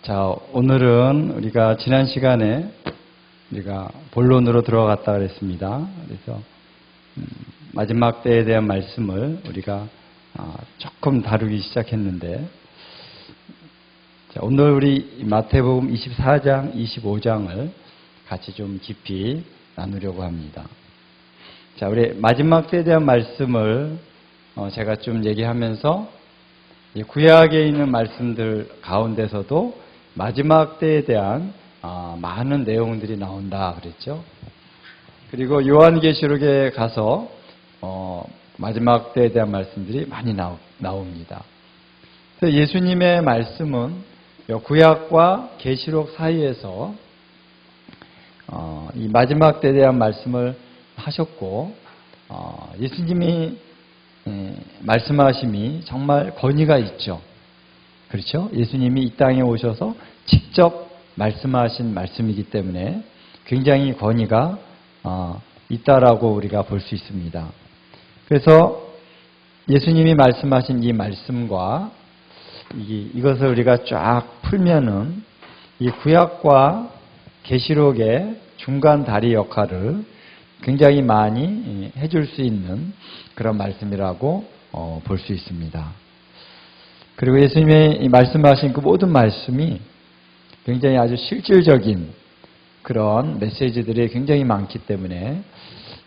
자, 오늘은 우리가 지난 시간에 우리가 본론으로 들어갔다 그랬습니다. 그래서 마지막 때에 대한 말씀을 우리가 조금 다루기 시작했는데, 자, 오늘 우리 마태복음 24장, 25장을 같이 좀 깊이 나누려고 합니다. 자, 우리 마지막 때에 대한 말씀을 제가 좀 얘기하면서 구약에 있는 말씀들 가운데서도 마지막 때에 대한 많은 내용들이 나온다 그랬죠. 그리고 요한계시록에 가서 마지막 때에 대한 말씀들이 많이 나옵니다. 그래서 예수님의 말씀은 구약과 계시록 사이에서 이 마지막 때에 대한 말씀을 하셨고, 예수님이 말씀하심이 정말 권위가 있죠. 그렇죠? 예수님이 이 땅에 오셔서 직접 말씀하신 말씀이기 때문에 굉장히 권위가 있다라고 우리가 볼 수 있습니다. 그래서 예수님이 말씀하신 이 말씀과 이것을 우리가 쫙 풀면은 이 구약과 계시록의 중간 다리 역할을 굉장히 많이 해줄 수 있는 그런 말씀이라고 볼 수 있습니다. 그리고 예수님이 말씀하신 그 모든 말씀이 굉장히 아주 실질적인 그런 메시지들이 굉장히 많기 때문에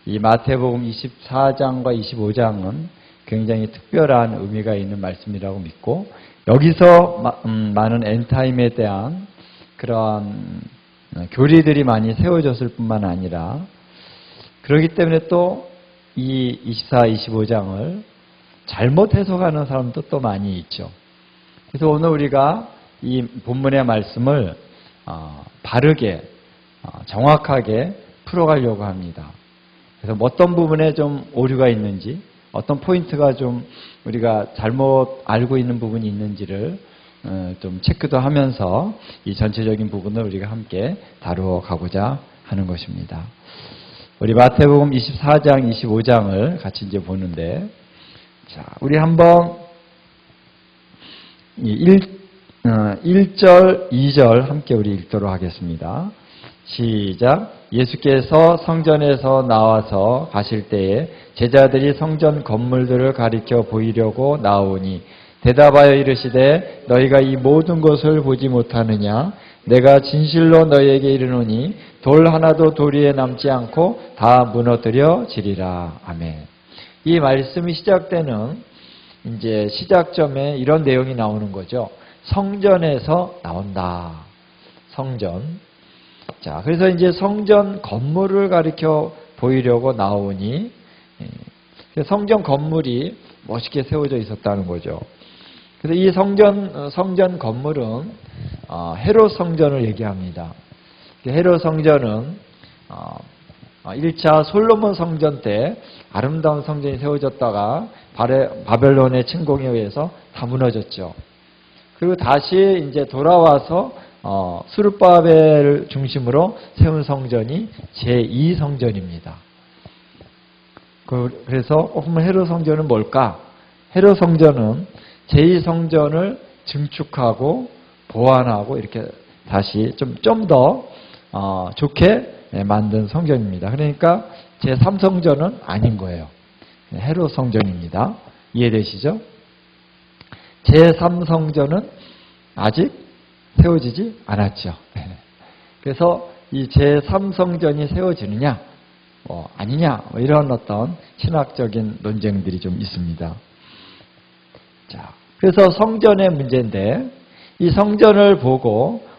이 마태복음 24장과 25장은 굉장히 특별한 의미가 있는 말씀이라고 믿고, 여기서 많은 엔타임에 대한 그런 교리들이 많이 세워졌을 뿐만 아니라, 그렇기 때문에 또 이 24, 25장을 잘못 해석하는 사람도 또 많이 있죠. 그래서 오늘 우리가 이 본문의 말씀을 바르게 정확하게 풀어가려고 합니다. 그래서 어떤 부분에 좀 오류가 있는지, 어떤 포인트가 좀 우리가 잘못 알고 있는 부분이 있는지를 좀 체크도 하면서 이 전체적인 부분을 우리가 함께 다루어 가고자 하는 것입니다. 우리 마태복음 24장, 25장을 같이 이제 보는데, 자, 우리 한번 1절, 2절 함께 우리 읽도록 하겠습니다. 시작. 예수께서 성전에서 나와서 가실 때에 제자들이 성전 건물들을 가리켜 보이려고 나오니 대답하여 이르시되 너희가 이 모든 것을 보지 못하느냐? 내가 진실로 너희에게 이르노니 돌 하나도 돌 위에 남지 않고 다 무너뜨려지리라. 아멘. 이 말씀이 시작되는 이제 시작점에 이런 내용이 나오는 거죠. 성전에서 나온다. 성전. 자, 그래서 이제 성전 건물을 가리켜 보이려고 나오니, 성전 건물이 멋있게 세워져 있었다는 거죠. 그래서 이 성전 건물은 헤롯 성전을 얘기합니다. 헤롯 성전은 1차 솔로몬 성전 때 아름다운 성전이 세워졌다가 바벨론의 침공에 의해서 다 무너졌죠. 그리고 다시 이제 돌아와서 스룹바벨을 중심으로 세운 성전이 제2성전입니다. 그래서 그러면 헤롯 성전은 뭘까? 헤롯 성전은 제2성전을 증축하고 보완하고 이렇게 다시 좀 더 좋게 만든 성전입니다. 그러니까 제3성전은 아닌 거예요. 헤롯 성전입니다. 이해되시죠? 제3성전은 아직 세워지지 않았죠. 그래서 이 제3성전이 세워지느냐 아니냐 이런 어떤 신학적인 논쟁들이 좀 있습니다. 자, 그래서 성전의 문제인데, 이 성전을 보고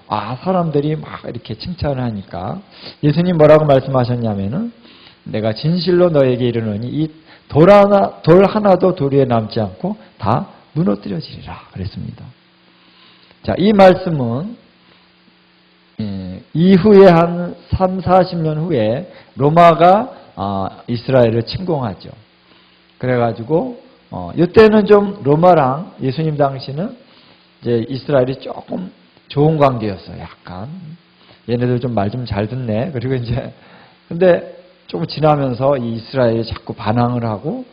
사람들이 막 이렇게 칭찬을 하니까 예수님 뭐라고 말씀하셨냐면은 내가 진실로 너에게 이르노니 이 돌 하나도 돌 위에 남지 않고 다 무너뜨려지리라 그랬습니다. 자, 이 말씀은 이후에 한 3, 40년 후에 로마가 이스라엘을 침공하죠. 그래가지고 이때는 좀 로마랑 예수님 당시는 이제 이스라엘이 조금 좋은 관계였어요. 약간 얘네들 좀 말 좀 잘 듣네. 그리고 이제 근데 좀 지나면서 이 이스라엘이 자꾸 반항을 하고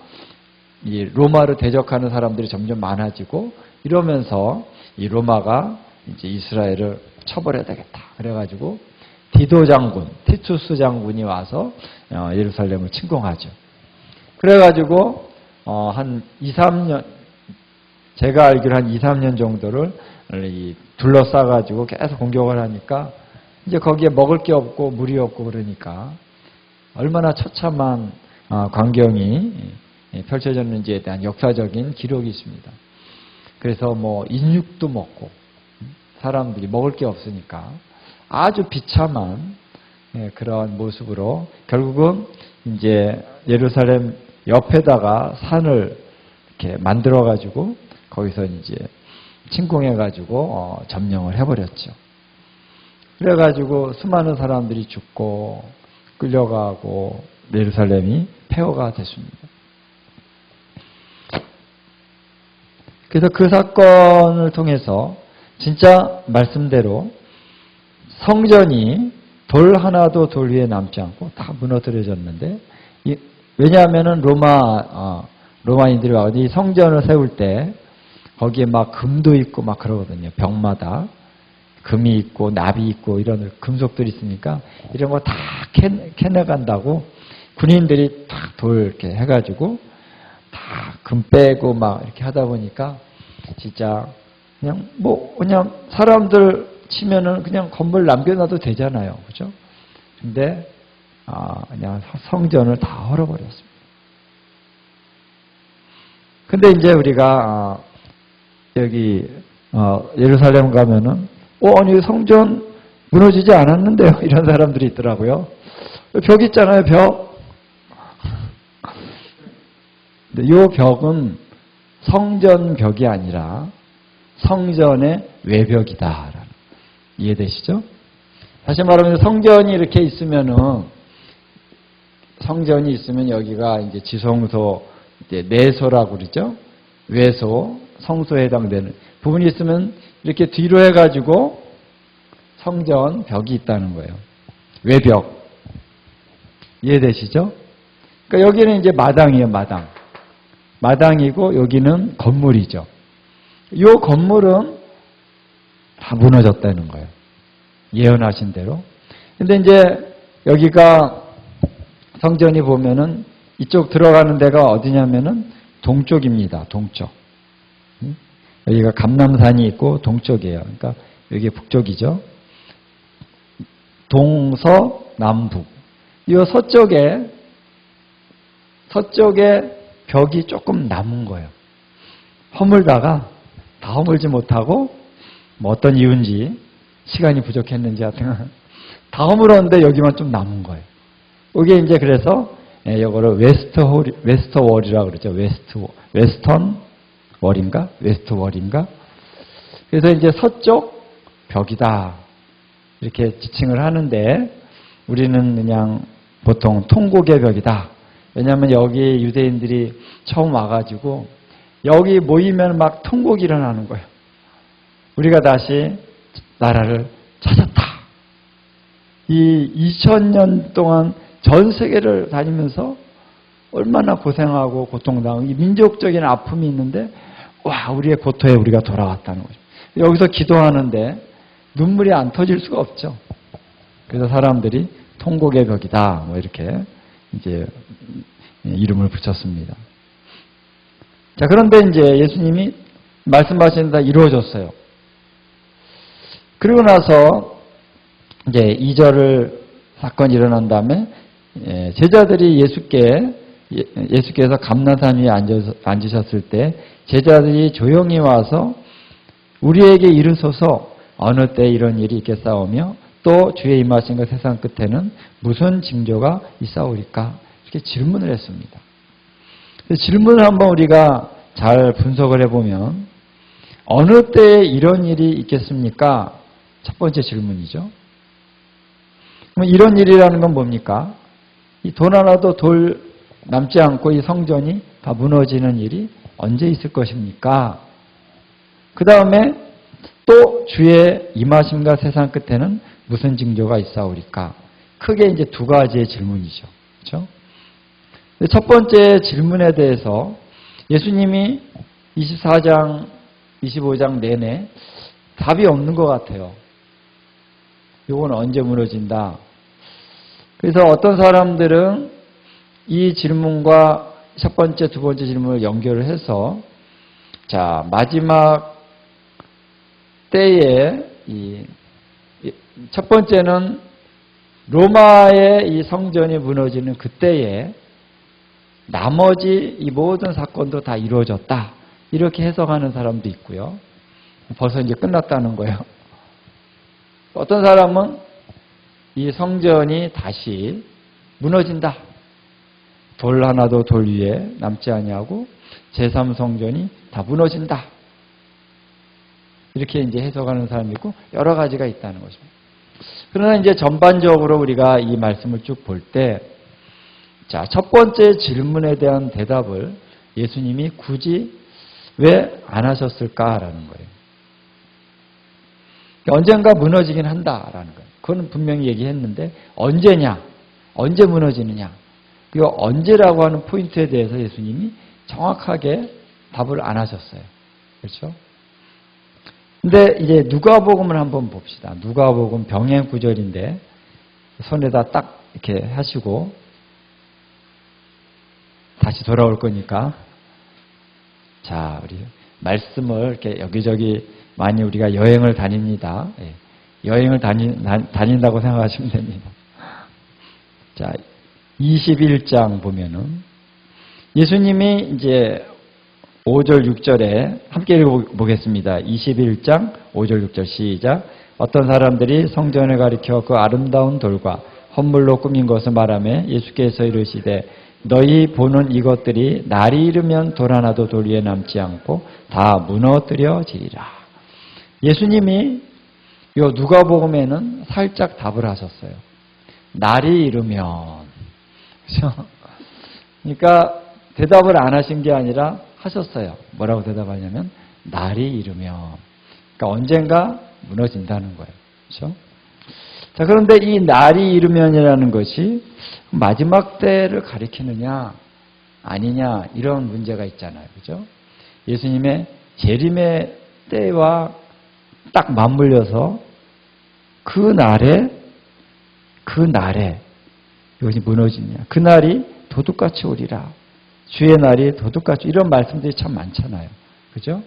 이 로마를 대적하는 사람들이 점점 많아지고 이러면서 이 로마가 이제 이스라엘을 쳐버려야 되겠다. 그래가지고 디도 장군, 티투스 장군이 와서 예루살렘을 침공하죠. 그래가지고 한 2, 3년, 제가 알기로 한 2, 3년 정도를 둘러싸가지고 계속 공격을 하니까 이제 거기에 먹을 게 없고 물이 없고 그러니까 얼마나 처참한 광경이 펼쳐졌는지에 대한 역사적인 기록이 있습니다. 그래서 뭐 인육도 먹고 사람들이 먹을 게 없으니까 아주 비참한 그런 모습으로 결국은 이제 예루살렘 옆에다가 산을 이렇게 만들어 가지고 거기서 이제 침공해 가지고 점령을 해버렸죠. 그래 가지고 수많은 사람들이 죽고 끌려가고 예루살렘이 폐허가 됐습니다. 그래서 그 사건을 통해서 진짜 말씀대로 성전이 돌 하나도 돌 위에 남지 않고 다 무너뜨려졌는데, 왜냐하면은 로마인들이 와가지고 이 성전을 세울 때 거기에 막 금도 있고 막 그러거든요. 벽마다 금이 있고 납이 있고 이런 금속들이 있으니까 이런 거 다 캐내간다고 군인들이 다 돌 이렇게 해가지고 다 금 빼고 막 이렇게 하다 보니까 진짜 그냥 사람들 치면은 그냥 건물 남겨놔도 되잖아요. 그죠? 근데 그냥 성전을 다 헐어버렸습니다. 근데 이제 우리가 여기 예루살렘 가면은 아니 성전 무너지지 않았는데요. 이런 사람들이 있더라고요. 벽 있잖아요. 벽. 근데 이 벽은 성전 벽이 아니라 성전의 외벽이다. 이해되시죠? 다시 말하면 성전이 이렇게 있으면은 성전이 있으면 여기가 이제 지성소, 이제 내소라고 그러죠. 외소, 성소에 해당되는 부분이 있으면 이렇게 뒤로 해가지고 성전 벽이 있다는 거예요. 외벽. 이해되시죠? 그러니까 여기는 이제 마당이에요, 마당. 마당이고 여기는 건물이죠. 이 건물은 다 무너졌다는 거예요. 예언하신 대로. 근데 이제 여기가 성전이 보면은 이쪽 들어가는 데가 어디냐면은 동쪽입니다. 동쪽. 여기가 감람산이 있고 동쪽이에요. 그러니까 여기 북쪽이죠. 동서남북. 이 서쪽에 벽이 조금 남은 거예요. 허물다가 다 허물지 못하고 뭐 어떤 이유인지 시간이 부족했는지 하여튼 다 허물었는데 여기만 좀 남은 거예요. 이게 이제 그래서 이거를 웨스트 월이라고 그러죠. 웨스턴 월인가? 웨스트 월인가? 그래서 이제 서쪽 벽이다. 이렇게 지칭을 하는데 우리는 그냥 보통 통곡의 벽이다. 왜냐하면 여기 유대인들이 처음 와가지고 여기 모이면 막 통곡이 일어나는 거예요. 우리가 다시 나라를 찾았다. 이 2000년 동안 전 세계를 다니면서 얼마나 고생하고 고통당하고 이 민족적인 아픔이 있는데 와 우리의 고토에 우리가 돌아왔다는 거죠. 여기서 기도하는데 눈물이 안 터질 수가 없죠. 그래서 사람들이 통곡의 벽이다 뭐 이렇게 이제 이름을 붙였습니다. 자, 그런데 이제 예수님이 말씀하신 다 이루어졌어요. 그리고 나서 이제 2절을 사건이 일어난 다음에 제자들이 예수께서 감난산 위에 앉으셨을 때 제자들이 조용히 와서 우리에게 이르소서 어느 때 이런 일이 있겠사오며 또 주의 임하신과 세상 끝에는 무슨 징조가 있사오리까? 이렇게 질문을 했습니다. 질문을 한번 우리가 잘 분석을 해보면 어느 때에 이런 일이 있겠습니까? 첫 번째 질문이죠. 그럼 이런 일이라는 건 뭡니까? 이 돌 하나도 돌 남지 않고 이 성전이 다 무너지는 일이 언제 있을 것입니까? 그 다음에 또 주의 임하심과 세상 끝에는 무슨 징조가 있사오리까? 크게 이제 두 가지의 질문이죠. 그렇죠? 첫 번째 질문에 대해서 예수님이 24장, 25장 내내 답이 없는 것 같아요. 이건 언제 무너진다. 그래서 어떤 사람들은 이 질문과 첫 번째, 두 번째 질문을 연결을 해서 자, 마지막 때에 첫 번째는 로마의 이 성전이 무너지는 그때에 나머지 이 모든 사건도 다 이루어졌다. 이렇게 해석하는 사람도 있고요. 벌써 이제 끝났다는 거예요. 어떤 사람은 이 성전이 다시 무너진다. 돌 하나도 돌 위에 남지 아니하고 제3성전이 다 무너진다. 이렇게 이제 해석하는 사람이 있고 여러 가지가 있다는 거죠. 그러나 이제 전반적으로 우리가 이 말씀을 쭉 볼 때, 자, 첫 번째 질문에 대한 대답을 예수님이 굳이 왜 안 하셨을까라는 거예요. 언젠가 무너지긴 한다라는 거예요. 그건 분명히 얘기했는데 언제냐, 언제 무너지느냐, 그리고 언제라고 하는 포인트에 대해서 예수님이 정확하게 답을 안 하셨어요. 그렇죠? 근데 이제 누가복음을 한번 봅시다. 누가복음 병행 구절인데 손에다 딱 이렇게 하시고 다시 돌아올 거니까 자, 우리 말씀을 이렇게 여기저기 많이 우리가 여행을 다닙니다. 예. 여행을 다닌다고 생각하시면 됩니다. 자, 21장 보면은 예수님이 이제 5절, 6절에 함께 읽어보겠습니다. 21장 5절, 6절 시작. 어떤 사람들이 성전을 가리켜 그 아름다운 돌과 헌물로 꾸민 것을 말하며 예수께서 이르시되 너희 보는 이것들이 날이 이르면 돌 하나도 돌 위에 남지 않고 다 무너뜨려지리라. 예수님이 요 누가복음에는 살짝 답을 하셨어요. 날이 이르면. 그렇죠? 그러니까 대답을 안 하신 게 아니라 하셨어요. 뭐라고 대답하냐면 날이 이르면. 그러니까 언젠가 무너진다는 거예요. 그렇죠? 자, 그런데 이 날이 이르면이라는 것이 마지막 때를 가리키느냐 아니냐 이런 문제가 있잖아요. 그렇죠? 예수님의 재림의 때와 딱 맞물려서 그 날에 이것이 무너지냐. 그날이 도둑같이 오리라. 주의 날이 도둑같이 이런 말씀들이 참 많잖아요. 그죠?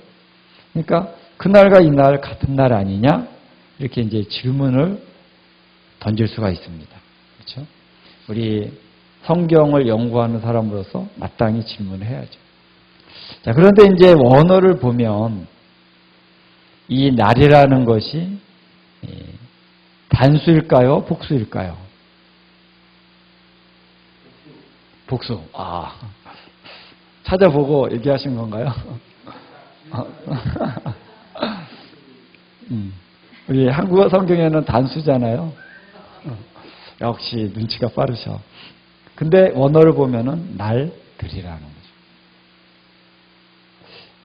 그러니까 그날과 이 날 같은 날 아니냐? 이렇게 이제 질문을 던질 수가 있습니다. 그렇죠? 우리 성경을 연구하는 사람으로서 마땅히 질문을 해야죠. 자, 그런데 이제 원어를 보면 이 날이라는 것이 단수일까요? 복수일까요? 복수. 아, 찾아보고 얘기하신 건가요? 우리 한국어 성경에는 단수잖아요. 역시 눈치가 빠르셔. 근데 원어를 보면은 날들이라는 거죠.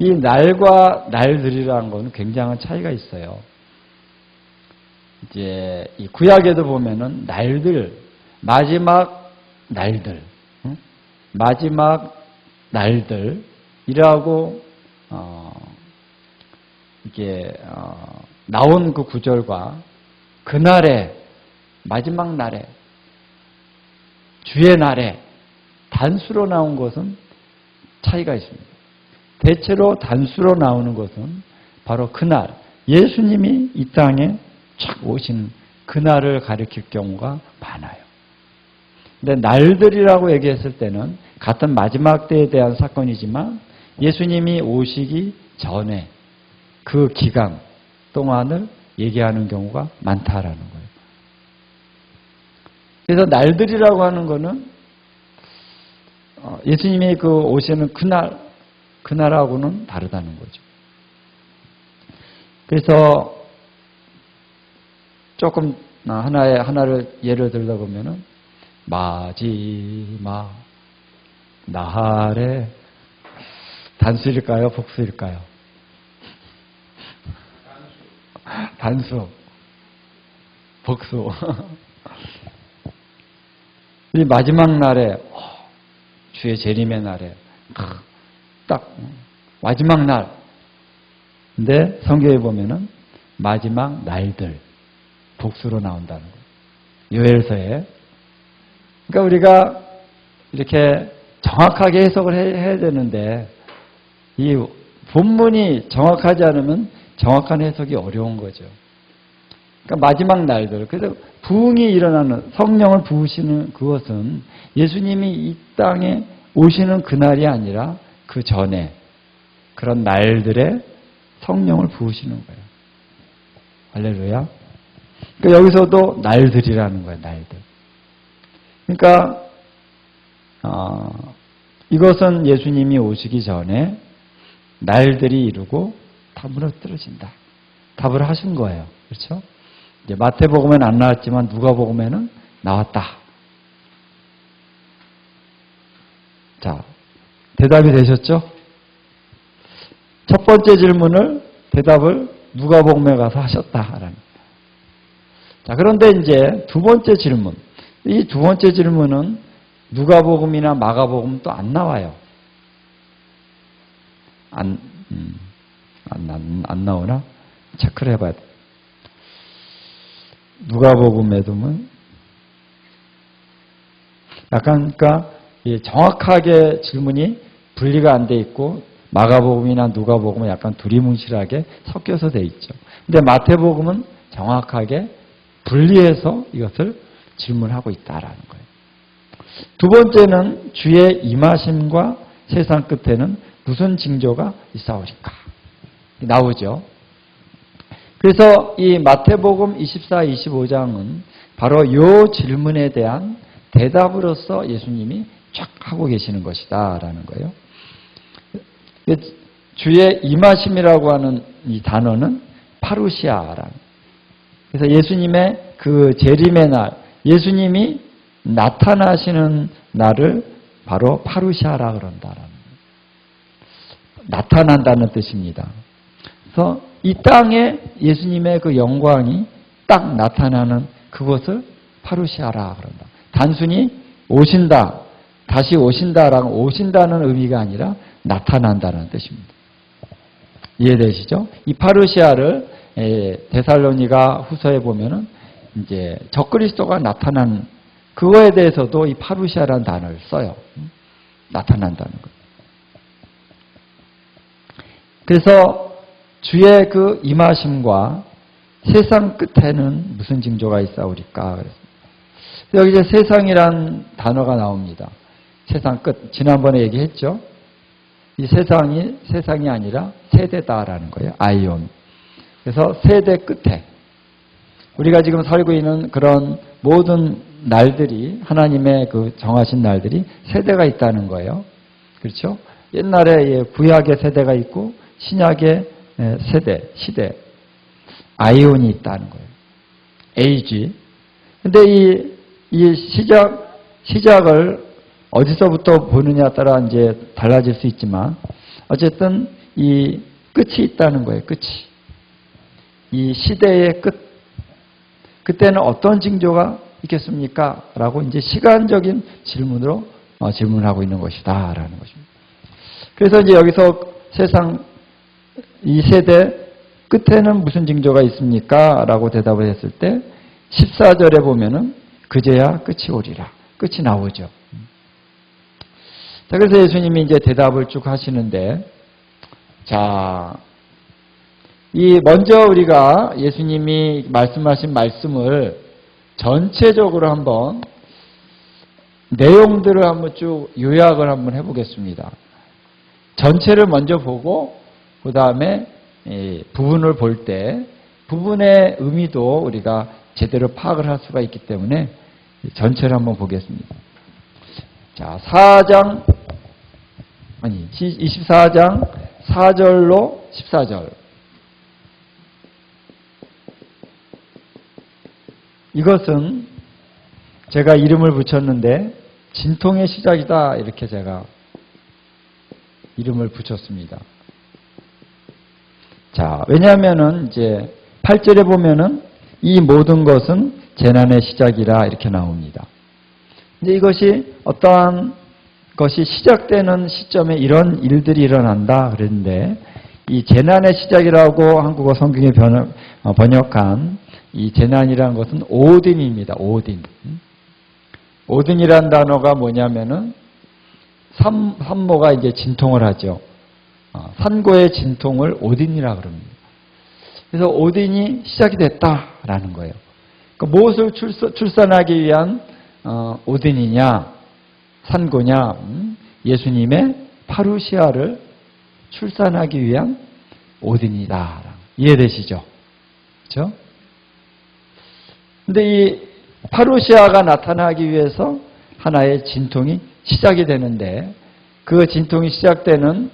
이 날과 날들이라는 거는 굉장한 차이가 있어요. 이제 이 구약에도 보면은 날들, 마지막 날들, 마지막 날들이라고 이게 나온 그 구절과 그날에 마지막 날에 주의 날에 단수로 나온 것은 차이가 있습니다. 대체로 단수로 나오는 것은 바로 그날 예수님이 이 땅에 촥 오신 그날을 가리킬 경우가 많아요. 근데 날들이라고 얘기했을 때는 같은 마지막 때에 대한 사건이지만 예수님이 오시기 전에 그 기간 동안을 얘기하는 경우가 많다라는 거예요. 그래서 날들이라고 하는 거는 예수님이 그 오시는 그날하고는 다르다는 거죠. 그래서 조금 하나를 예를 들다 보면은 마지막 날에 단수일까요? 복수일까요? 단수. 복수. 이 마지막 날에 주의 재림의 날에 딱 마지막 날. 근데 성경에 보면은 마지막 날들 복수로 나온다는 거예요. 요엘서에. 그러니까 우리가 이렇게 정확하게 해석을 해야 되는데 이 본문이 정확하지 않으면 정확한 해석이 어려운 거죠. 그러니까 마지막 날들. 그래서 부흥이 일어나는 성령을 부으시는 그것은 예수님이 이 땅에 오시는 그날이 아니라 그 전에 그런 날들에 성령을 부으시는 거예요. 할렐루야. 그러니까 여기서도 날들이라는 거예요. 날들. 그러니까 이것은 예수님이 오시기 전에 날들이 이루고 다 무너뜨려진다. 답을 하신 거예요. 그렇죠? 이제 마태복음에는 안 나왔지만 누가복음에는 나왔다. 자, 대답이 되셨죠? 첫 번째 질문을 대답을 누가복음에 가서 하셨다라는. 자, 그런데 이제 두 번째 질문. 이 두 번째 질문은 누가복음이나 마가복음 또 안 나와요. 안 나오나? 체크를 해봐야 돼. 누가복음에도 약간 그러니까 정확하게 질문이 분리가 안 돼 있고 마가복음이나 누가복음은 약간 두리뭉실하게 섞여서 돼 있죠. 근데 마태복음은 정확하게 분리해서 이것을 질문하고 있다라는 거예요. 두 번째는 주의 임하심과 세상 끝에는 무슨 징조가 있사오리까? 나오죠. 그래서 이 마태복음 24, 25장은 바로 이 질문에 대한 대답으로서 예수님이 쫙 하고 계시는 것이다라는 거예요. 주의 임하심이라고 하는 이 단어는 파루시아라는. 그래서 예수님의 그 재림의 날, 예수님이 나타나시는 날을 바로 파루시아라 그런다라는. 나타난다는 뜻입니다. 그래서 이 땅에 예수님의 그 영광이 딱 나타나는 그것을 파루시아라 그런다. 단순히 오신다, 다시 오신다라고 오신다는 의미가 아니라 나타난다는 뜻입니다. 이해되시죠? 이 파루시아를 데살로니가 후서에 보면은 이제 적그리스도가 나타난 그거에 대해서도 이 파루시아라는 단어를 써요. 나타난다는 것. 그래서 주의 그 임하심과 세상 끝에는 무슨 징조가 있사오리까? 여기 이제 세상이란 단어가 나옵니다. 세상 끝. 지난번에 얘기했죠. 이 세상이 아니라 세대다라는 거예요. 아이온. 그래서 세대 끝에 우리가 지금 살고 있는 그런 모든 날들이 하나님의 그 정하신 날들이 세대가 있다는 거예요. 그렇죠? 옛날에 구약의 세대가 있고 신약의 세대, 시대, 아이온이 있다는 거예요. 에이지. 근데 이 시작을 어디서부터 보느냐에 따라 이제 달라질 수 있지만 어쨌든 이 끝이 있다는 거예요. 끝이. 이 시대의 끝. 그때는 어떤 징조가 있겠습니까? 라고 이제 시간적인 질문으로 질문하고 있는 것이다. 라는 것입니다. 그래서 이제 여기서 세상 이 세대 끝에는 무슨 징조가 있습니까? 라고 대답을 했을 때 14절에 보면은 그제야 끝이 오리라. 끝이 나오죠. 자, 그래서 예수님이 이제 대답을 쭉 하시는데, 자, 먼저 우리가 예수님이 말씀하신 말씀을 전체적으로 한번 내용들을 한번 쭉 요약을 한번 해보겠습니다. 전체를 먼저 보고 그 다음에 부분을 볼 때 부분의 의미도 우리가 제대로 파악을 할 수가 있기 때문에 전체를 한번 보겠습니다. 자, 24장 4절로 14절. 이것은 제가 이름을 붙였는데 진통의 시작이다 이렇게 제가 이름을 붙였습니다. 자, 왜냐하면은 이제 8절에 보면은 이 모든 것은 재난의 시작이라 이렇게 나옵니다. 이제 이것이 어떠한 것이 시작되는 시점에 이런 일들이 일어난다 그랬는데 이 재난의 시작이라고 한국어 성경에 번역한 이 재난이라는 것은 오딘입니다. 오딘. 오딘이라는 단어가 뭐냐면은 산모가 이제 진통을 하죠. 산고의 진통을 오딘이라고 그럽니다. 그래서 오딘이 시작이 됐다라는 거예요. 그러니까 무엇을 출산하기 위한 오딘이냐, 산고냐, 예수님의 파루시아를 출산하기 위한 오딘이다. 이해되시죠? 그렇죠? 근데 이 파루시아가 나타나기 위해서 하나의 진통이 시작이 되는데 그 진통이 시작되는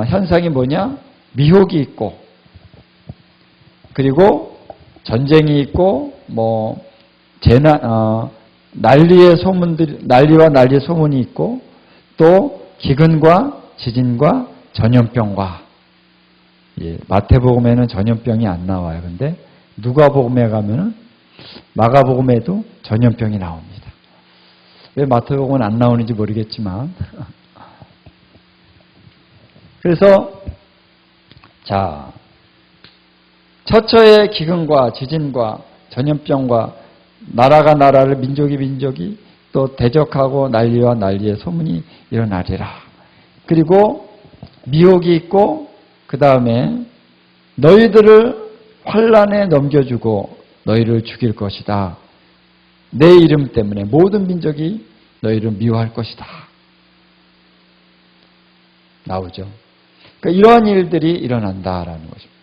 현상이 뭐냐? 미혹이 있고 그리고 전쟁이 있고 뭐 재난 난리와 난리의 소문이 있고 또 기근과 지진과 전염병과 마태복음에는 전염병이 안 나와요. 근데 누가복음에 가면은 마가복음에도 전염병이 나옵니다. 왜 마태복음은 안 나오는지 모르겠지만 그래서 자 처처의 기근과 지진과 전염병과 나라가 나라를 민족이 민족이 또 대적하고 난리와 난리의 소문이 일어나리라. 그리고 미혹이 있고 그 다음에 너희들을 환난에 넘겨주고 너희를 죽일 것이다. 내 이름 때문에 모든 민족이 너희를 미워할 것이다. 나오죠. 그러니까 이러한 일들이 일어난다라는 것입니다.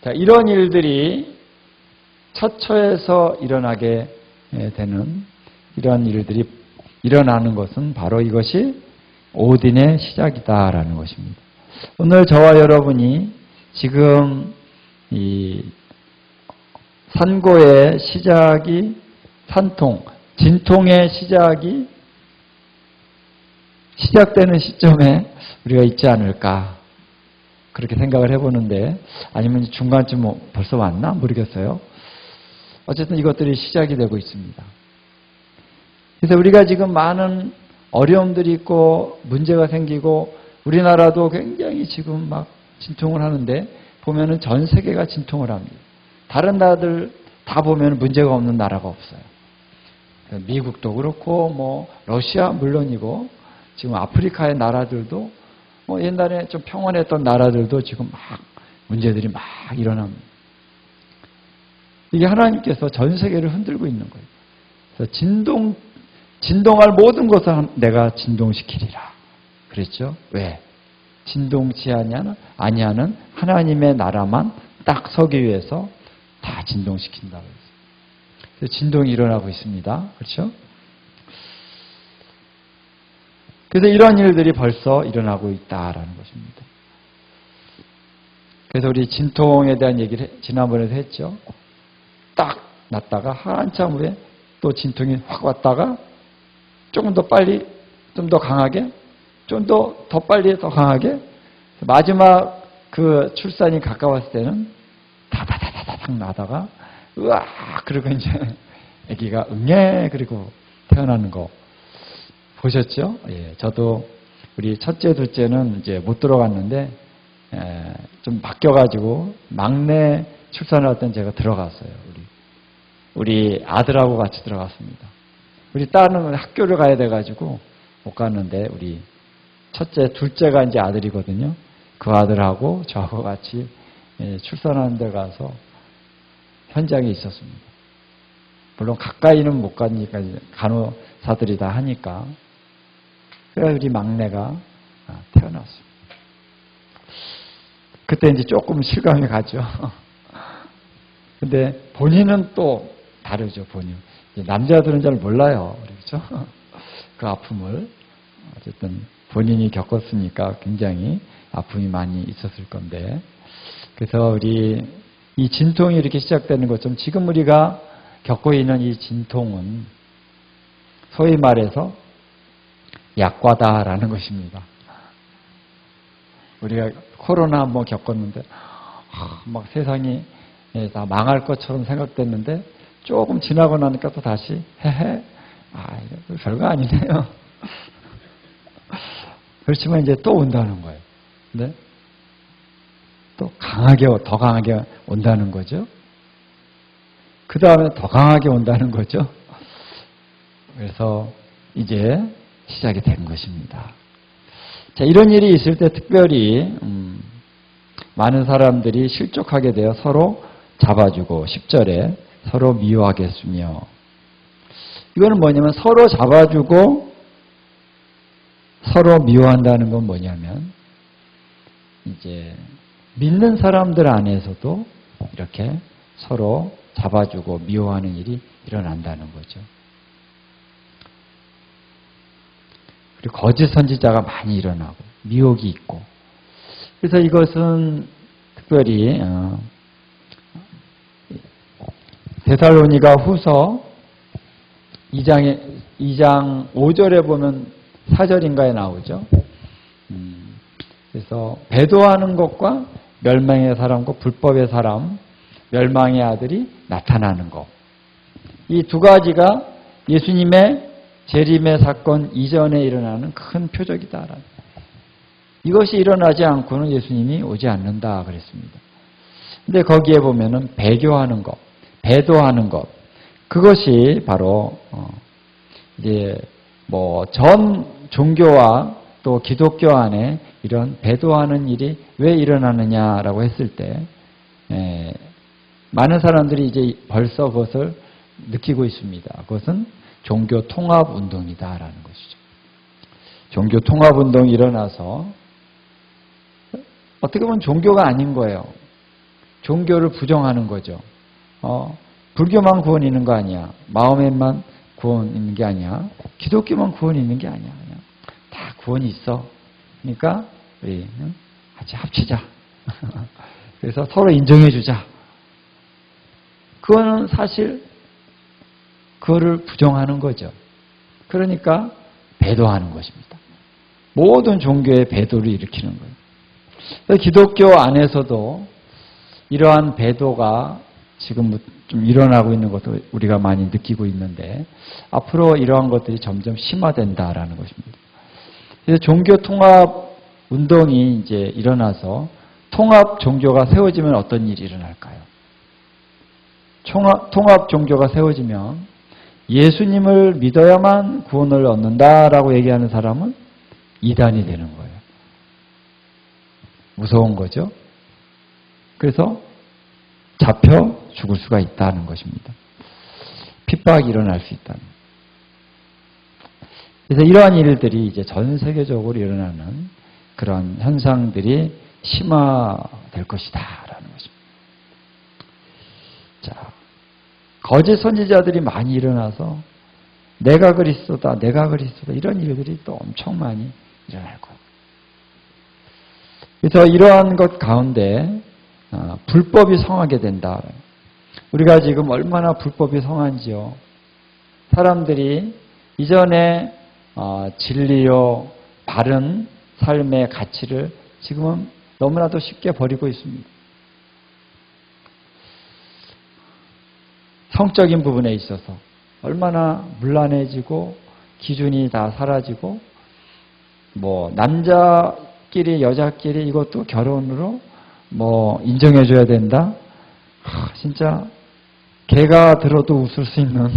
자, 이런 일들이 처처에서 일어나게 되는 이러한 일들이 일어나는 것은 바로 이것이 오딘의 시작이다라는 것입니다. 오늘 저와 여러분이 지금 이 산고의 시작이 진통의 시작이 시작되는 시점에 우리가 있지 않을까 그렇게 생각을 해보는데 아니면 중간쯤 벌써 왔나 모르겠어요. 어쨌든 이것들이 시작이 되고 있습니다. 그래서 우리가 지금 많은 어려움들이 있고 문제가 생기고 우리나라도 굉장히 지금 막 진통을 하는데 보면은 전 세계가 진통을 합니다. 다른 나라들 다 보면 문제가 없는 나라가 없어요. 미국도 그렇고 뭐 러시아 물론이고 지금 아프리카의 나라들도 뭐 옛날에 좀 평온했던 나라들도 지금 막 문제들이 막 일어납니다. 이게 하나님께서 전 세계를 흔들고 있는 거예요. 그래서 진동할 모든 것을 내가 진동시키리라. 그랬죠? 왜? 진동치 아니하는 하나님의 나라만 딱 서기 위해서 다 진동시킨다고 했어요. 그래서 진동이 일어나고 있습니다. 그렇죠? 그래서 이런 일들이 벌써 일어나고 있다라는 것입니다. 그래서 우리 진통에 대한 얘기를 지난번에도 했죠. 딱 났다가 한참 후에 또 진통이 확 왔다가 조금 더 빨리, 좀 더 강하게, 좀 더 빨리, 더 강하게 마지막 그 출산이 가까웠을 때는 다다다다닥 나다가 으악 그리고 이제 아기가 응애 그리고 태어나는 거 보셨죠? 예, 저도 우리 첫째, 둘째는 이제 못 들어갔는데 좀 바뀌어가지고 막내 출산할 때는 제가 들어갔어요. 우리 아들하고 같이 들어갔습니다. 우리 딸은 학교를 가야 돼가지고 못 갔는데 우리 첫째, 둘째가 이제 아들이거든요. 그 아들하고 저하고 같이 출산하는 데 가서 현장에 있었습니다. 물론 가까이는 못 가니까 간호사들이 다 하니까. 그래서 우리 막내가 태어났습니다. 그때 이제 조금 실감이 가죠. 근데 본인은 또 다르죠, 본인. 남자들은 잘 몰라요. 그렇죠? 그 아픔을. 어쨌든 본인이 겪었으니까 굉장히 아픔이 많이 있었을 건데. 그래서 우리 이 진통이 이렇게 시작되는 것처럼 지금 우리가 겪고 있는 이 진통은 소위 말해서 약과다라는 것입니다. 우리가 코로나 한번 겪었는데 막 세상이 다 망할 것처럼 생각됐는데 조금 지나고 나니까 또 다시 헤헤 이거 별거 아니네요. 그렇지만 이제 또 온다는 거예요. 네? 또 더 강하게 온다는 거죠. 그 다음에 더 강하게 온다는 거죠. 그래서 이제 시작이 된 것입니다. 자, 이런 일이 있을 때 특별히 많은 사람들이 실족하게 되어 서로 잡아주고 10절에 서로 미워하겠으며, 이거는 뭐냐면 서로 잡아주고 서로 미워한다는 건 뭐냐면 이제 믿는 사람들 안에서도 이렇게 서로 잡아주고 미워하는 일이 일어난다는 거죠. 그리고 거짓 선지자가 많이 일어나고 미혹이 있고, 그래서 이것은 특별히 데살로니가 후서 2장 5절에 보면 4절인가에 나오죠. 그래서 배도하는 것과 멸망의 사람과 불법의 사람, 멸망의 아들이 나타나는 것, 이 두 가지가 예수님의 재림의 사건 이전에 일어나는 큰 표적이다. 이것이 일어나지 않고는 예수님이 오지 않는다 그랬습니다. 근데 거기에 보면은 배교하는 것, 배도하는 것, 그것이 바로 이제 뭐 전 종교와 또 기독교 안에 이런 배도하는 일이 왜 일어나느냐라고 했을 때 많은 사람들이 이제 벌써 그것을 느끼고 있습니다. 그것은 종교 통합 운동이다라는 것이죠. 종교 통합 운동이 일어나서 어떻게 보면 종교가 아닌 거예요. 종교를 부정하는 거죠. 불교만 구원이 있는 거 아니야. 마음에만 구원이 있는 게 아니야. 기독교만 구원이 있는 게 아니야. 그냥 다 구원이 있어. 그러니까 우리 같이 합치자. 그래서 서로 인정해 주자. 그거는 사실 그거를 부정하는 거죠. 그러니까 배도하는 것입니다. 모든 종교의 배도를 일으키는 거예요. 기독교 안에서도 이러한 배도가 지금 좀 일어나고 있는 것도 우리가 많이 느끼고 있는데, 앞으로 이러한 것들이 점점 심화된다라는 것입니다. 그래서 종교 통합 운동이 이제 일어나서 통합 종교가 세워지면 어떤 일이 일어날까요? 통합 종교가 세워지면 예수님을 믿어야만 구원을 얻는다라고 얘기하는 사람은 이단이 되는 거예요. 무서운 거죠. 그래서 잡혀 죽을 수가 있다는 것입니다. 핍박이 일어날 수 있다는. 그래서 이러한 일들이 이제 전 세계적으로 일어나는 그런 현상들이 심화될 것이다라는 것입니다. 자, 거짓 선지자들이 많이 일어나서 내가 그리스도다, 내가 그리스도다, 이런 일들이 또 엄청 많이 일어날 거예요. 그래서 이러한 것 가운데 불법이 성하게 된다. 우리가 지금 얼마나 불법이 성한지요. 사람들이 이전에 진리요, 바른 삶의 가치를 지금은 너무나도 쉽게 버리고 있습니다. 성적인 부분에 있어서 얼마나 문란해지고 기준이 다 사라지고, 뭐 남자끼리 여자끼리 이것도 결혼으로 뭐 인정해줘야 된다. 진짜 개가 들어도 웃을 수 있는,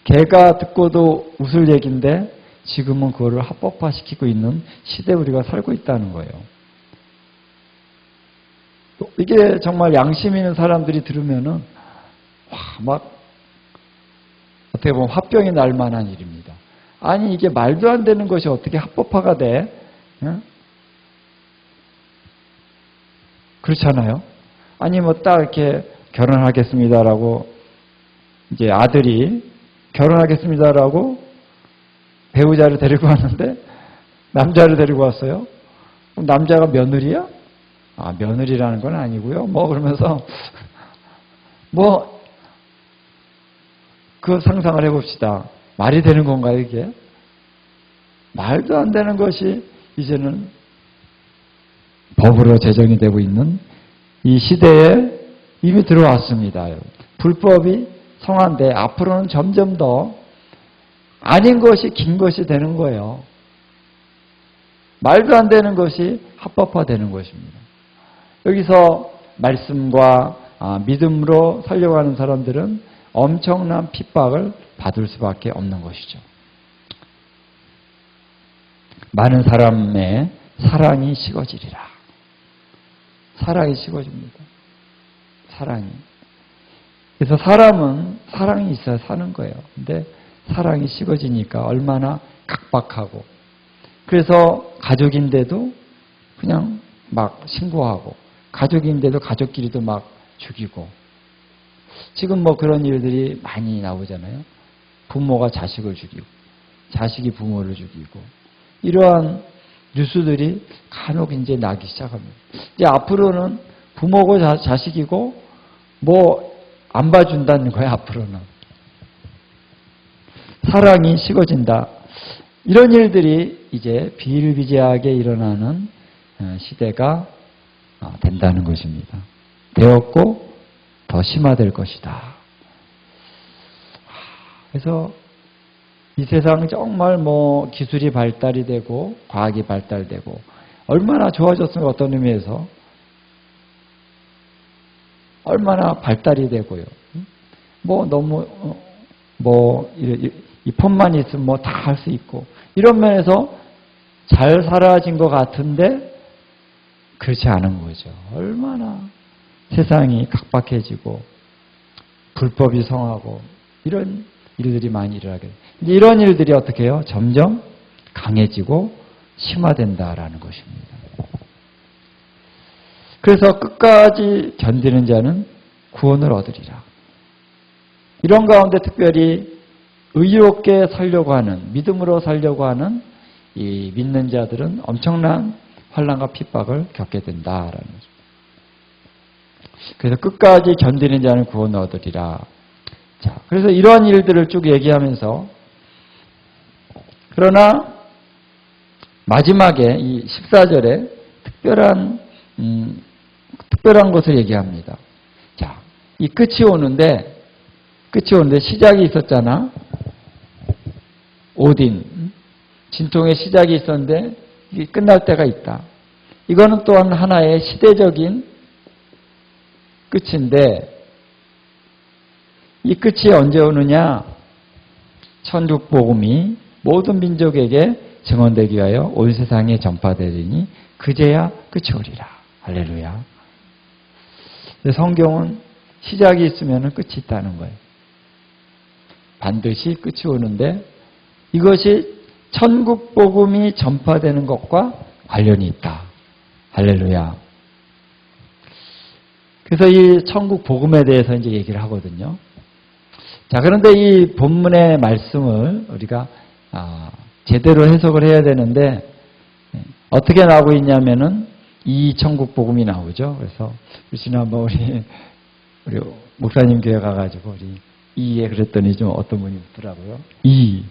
개가 듣고도 웃을 얘기인데 지금은 그거를 합법화시키고 있는 시대에 우리가 살고 있다는 거예요. 이게 정말 양심 있는 사람들이 들으면은 막 어떻게 보면 화병이 날 만한 일입니다. 아니 이게 말도 안 되는 것이 어떻게 합법화가 돼? 응? 그렇잖아요. 아니 뭐 딱 이렇게 결혼하겠습니다라고 이제 아들이 결혼하겠습니다라고 배우자를 데리고 왔는데 남자를 데리고 왔어요. 그럼 남자가 며느리야? 며느리라는 건 아니고요. 뭐 그러면서 뭐 그 상상을 해봅시다. 말이 되는 건가요 이게? 말도 안 되는 것이 이제는 법으로 제정이 되고 있는 이 시대에 이미 들어왔습니다. 불법이 성한데 앞으로는 점점 더 아닌 것이 긴 것이 되는 거예요. 말도 안 되는 것이 합법화되는 것입니다. 여기서 말씀과 믿음으로 살려고 하는 사람들은 엄청난 핍박을 받을 수밖에 없는 것이죠. 많은 사람의 사랑이 식어지리라. 사랑이 식어집니다. 사랑이. 그래서 사람은 사랑이 있어야 사는 거예요. 근데 사랑이 식어지니까 얼마나 각박하고, 그래서 가족인데도 그냥 막 신고하고, 가족인데도 가족끼리도 막 죽이고, 지금 뭐 그런 일들이 많이 나오잖아요. 부모가 자식을 죽이고, 자식이 부모를 죽이고, 이러한 뉴스들이 간혹 이제 나기 시작합니다. 이제 앞으로는 부모고 자식이고 뭐 안 봐준다는 거예요. 앞으로는 사랑이 식어진다. 이런 일들이 이제 비일비재하게 일어나는 시대가 된다는 것입니다. 되었고 더 심화될 것이다. 그래서 이 세상 정말 뭐 기술이 발달이 되고 과학이 발달되고 얼마나 좋아졌으면, 어떤 의미에서 얼마나 발달이 되고요. 뭐 너무 이 폰만 있으면 뭐 다 할 수 있고, 이런 면에서 잘 살아진 것 같은데 그렇지 않은 거죠. 얼마나 세상이 각박해지고 불법이 성하고 이런 일들이 많이 일어나게 돼요. 이런 일들이 어떻게 해요? 점점 강해지고 심화된다라는 것입니다. 그래서 끝까지 견디는 자는 구원을 얻으리라. 이런 가운데 특별히 의롭게 살려고 하는, 믿음으로 살려고 하는 이 믿는 자들은 엄청난 환난과 핍박을 겪게 된다라는 거죠. 그래서 끝까지 견디는 자는 구원을 얻으리라. 자, 그래서 이러한 일들을 쭉 얘기하면서, 그러나 마지막에 이 14절에 특별한 것을 얘기합니다. 자, 이 끝이 오는데 시작이 있었잖아. 오딘. 진통의 시작이 있었는데 이게 끝날 때가 있다. 이거는 또한 하나의 시대적인 끝인데, 이 끝이 언제 오느냐? 천국 복음이 모든 민족에게 증언되기 위하여 온 세상에 전파되리니 그제야 끝이 오리라. 할렐루야. 성경은 시작이 있으면 끝이 있다는 거예요. 반드시 끝이 오는데 이것이 천국 복음이 전파되는 것과 관련이 있다. 할렐루야. 그래서 이 천국 복음에 대해서 이제 얘기를 하거든요. 자, 그런데 이 본문의 말씀을 우리가 제대로 해석을 해야 되는데, 어떻게 나오고 있냐면은 이 천국 복음이 나오죠. 그래서 지난번 우리 목사님 교회 가가지고 우리 이에 그랬더니 좀 어떤 분이 묻더라고요. 이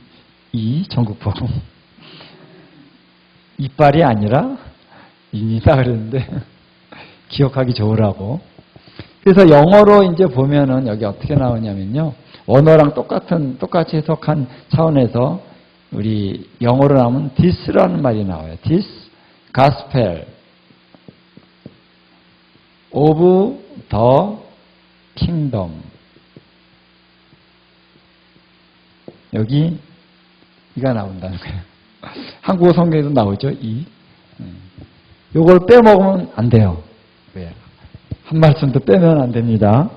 천국 복음. 이빨이 아니라 이다 그랬는데 기억하기 좋으라고. 그래서 영어로 이제 보면은 여기 어떻게 나오냐면요. 원어랑 똑같이 해석한 차원에서 우리 영어로 나오면 this라는 말이 나와요. this gospel of the kingdom. 여기 이가 나온다는 거예요. 한국어 성경에도 나오죠. 요걸 빼먹으면 안 돼요. 왜? 한 말씀도 빼면 안 됩니다.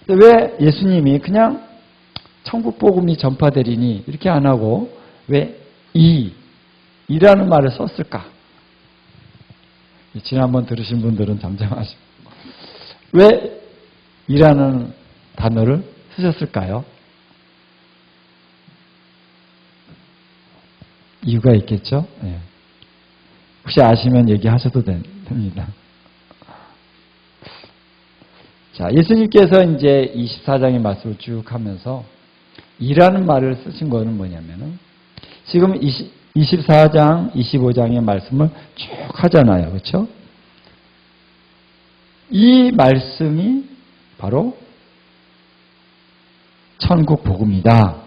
왜 예수님이 그냥 천국 복음이 전파되리니 이렇게 안 하고 왜 이라는 말을 썼을까? 지난번 들으신 분들은 잠잠하시고, 왜 이라는 단어를 쓰셨을까요? 이유가 있겠죠? 네. 혹시 아시면 얘기하셔도 됩니다. 자, 예수님께서 이제 24장의 말씀을 쭉 하면서 이라는 말을 쓰신 거는 뭐냐면은, 지금 24장, 25장의 말씀을 쭉 하잖아요. 그렇죠? 이 말씀이 바로 천국 복음이다.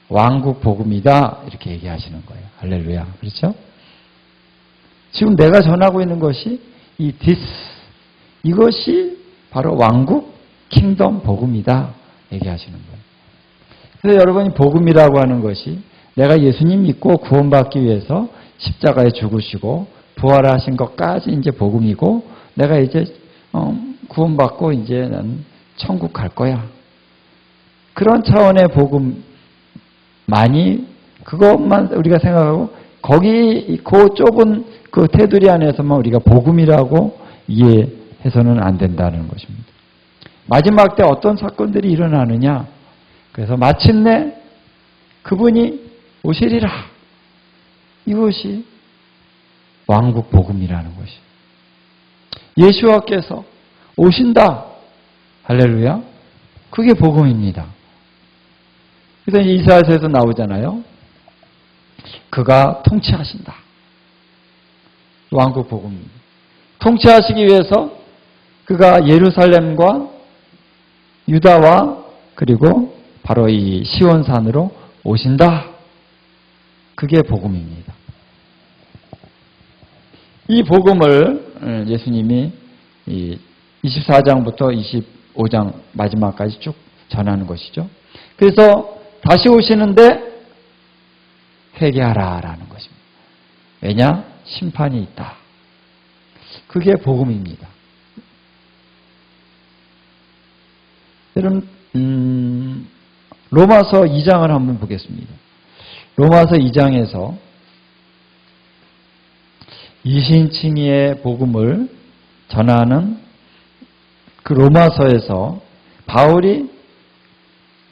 왕국 복음이다. 이렇게 얘기하시는 거예요. 할렐루야. 그렇죠? 지금 내가 전하고 있는 것이 이 this 이것이 바로 왕국 킹덤 복음이다 얘기하시는 거예요. 그래서 여러분이 복음이라고 하는 것이 내가 예수님 믿고 구원받기 위해서 십자가에 죽으시고 부활하신 것까지 이제 복음이고 내가 이제 구원받고 이제 난 천국 갈 거야. 그런 차원의 복음만이 그것만 우리가 생각하고 거기 그 좁은 그 테두리 안에서만 우리가 복음이라고 이해해서는 안 된다는 것입니다. 마지막 때 어떤 사건들이 일어나느냐? 그래서 마침내 그분이 오시리라. 이것이 왕국 복음이라는 것이. 예수와께서 오신다. 할렐루야. 그게 복음입니다. 그래서 이사야서에서 나오잖아요. 그가 통치하신다. 왕국 복음입니다. 통치하시기 위해서 그가 예루살렘과 유다와 그리고 바로 이 시온산으로 오신다. 그게 복음입니다. 이 복음을 예수님이 24장부터 25장 마지막까지 쭉 전하는 것이죠. 그래서 다시 오시는데 회개하라라는 것입니다. 왜냐? 심판이 있다. 그게 복음입니다. 여러분 로마서 2장을 한번 보겠습니다. 로마서 2장에서 이신칭의의 복음을 전하는 그 로마서에서 바울이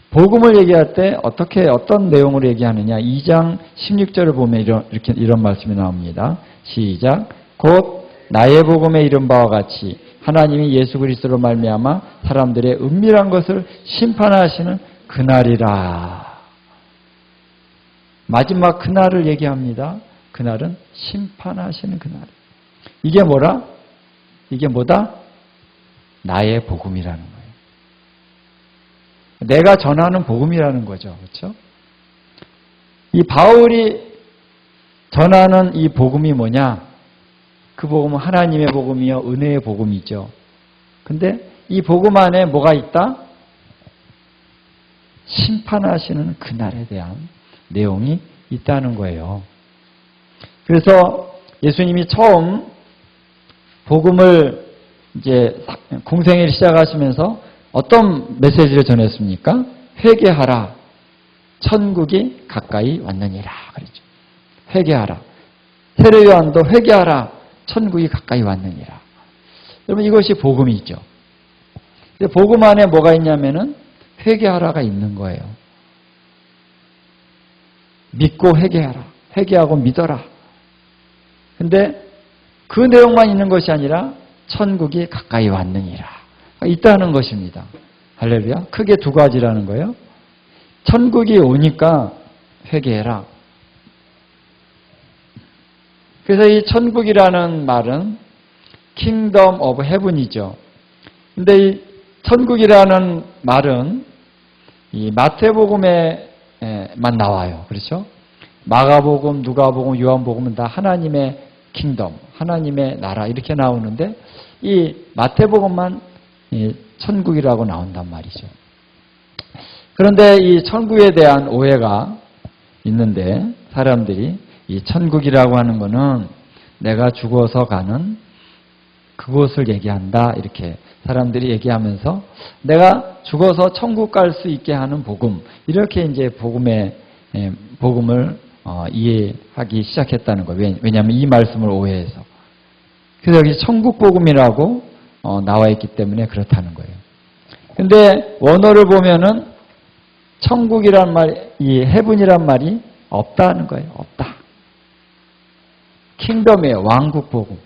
복음을 얘기할 때 어떤 내용으로 얘기하느냐. 2장 16절을 보면 이런 말씀이 나옵니다. 시작. 곧 나의 복음에 이른 바와 같이 하나님이 예수 그리스도로 말미암아 사람들의 은밀한 것을 심판하시는 그날이라. 마지막 그날을 얘기합니다. 그날은 심판하시는 그날. 이게 뭐라? 이게 뭐다? 나의 복음이라는 거예요. 내가 전하는 복음이라는 거죠. 그렇죠? 이 바울이 전하는 이 복음이 뭐냐? 그 복음은 하나님의 복음이요, 은혜의 복음이죠. 근데 이 복음 안에 뭐가 있다? 심판하시는 그날에 대한 내용이 있다는 거예요. 그래서 예수님이 처음 복음을 이제 공생애를 시작하시면서 어떤 메시지를 전했습니까? 회개하라. 천국이 가까이 왔느니라. 그랬죠. 회개하라. 세례 요한도 회개하라. 천국이 가까이 왔느니라. 여러분 이것이 복음이죠. 복음 안에 뭐가 있냐면은 회개하라가 있는 거예요. 믿고 회개하라. 회개하고 믿어라. 근데 그 내용만 있는 것이 아니라 천국이 가까이 왔느니라. 있다는 것입니다. 할렐루야. 크게 두 가지라는 거예요. 천국이 오니까 회개해라. 그래서 이 천국이라는 말은 Kingdom of Heaven이죠. 근데 이 천국이라는 말은 이 마태복음에만 나와요. 그렇죠? 마가복음, 누가복음, 요한복음은 다 하나님의 킹덤, 하나님의 나라 이렇게 나오는데 이 마태복음만 천국이라고 나온단 말이죠. 그런데 이 천국에 대한 오해가 있는데 사람들이 이 천국이라고 하는 거는 내가 죽어서 가는 그곳을 얘기한다 이렇게 사람들이 얘기하면서 내가 죽어서 천국 갈 수 있게 하는 복음 이렇게 이제 복음을 이해하기 시작했다는 거예요. 왜냐하면 이 말씀을 오해해서. 그래서 여기 천국 복음이라고 나와 있기 때문에 그렇다는 거예요. 근데 원어를 보면은 천국이란 말, 이 헤븐이란 말이 없다는 거예요. 없다. 킹덤이에요. 왕국 복음.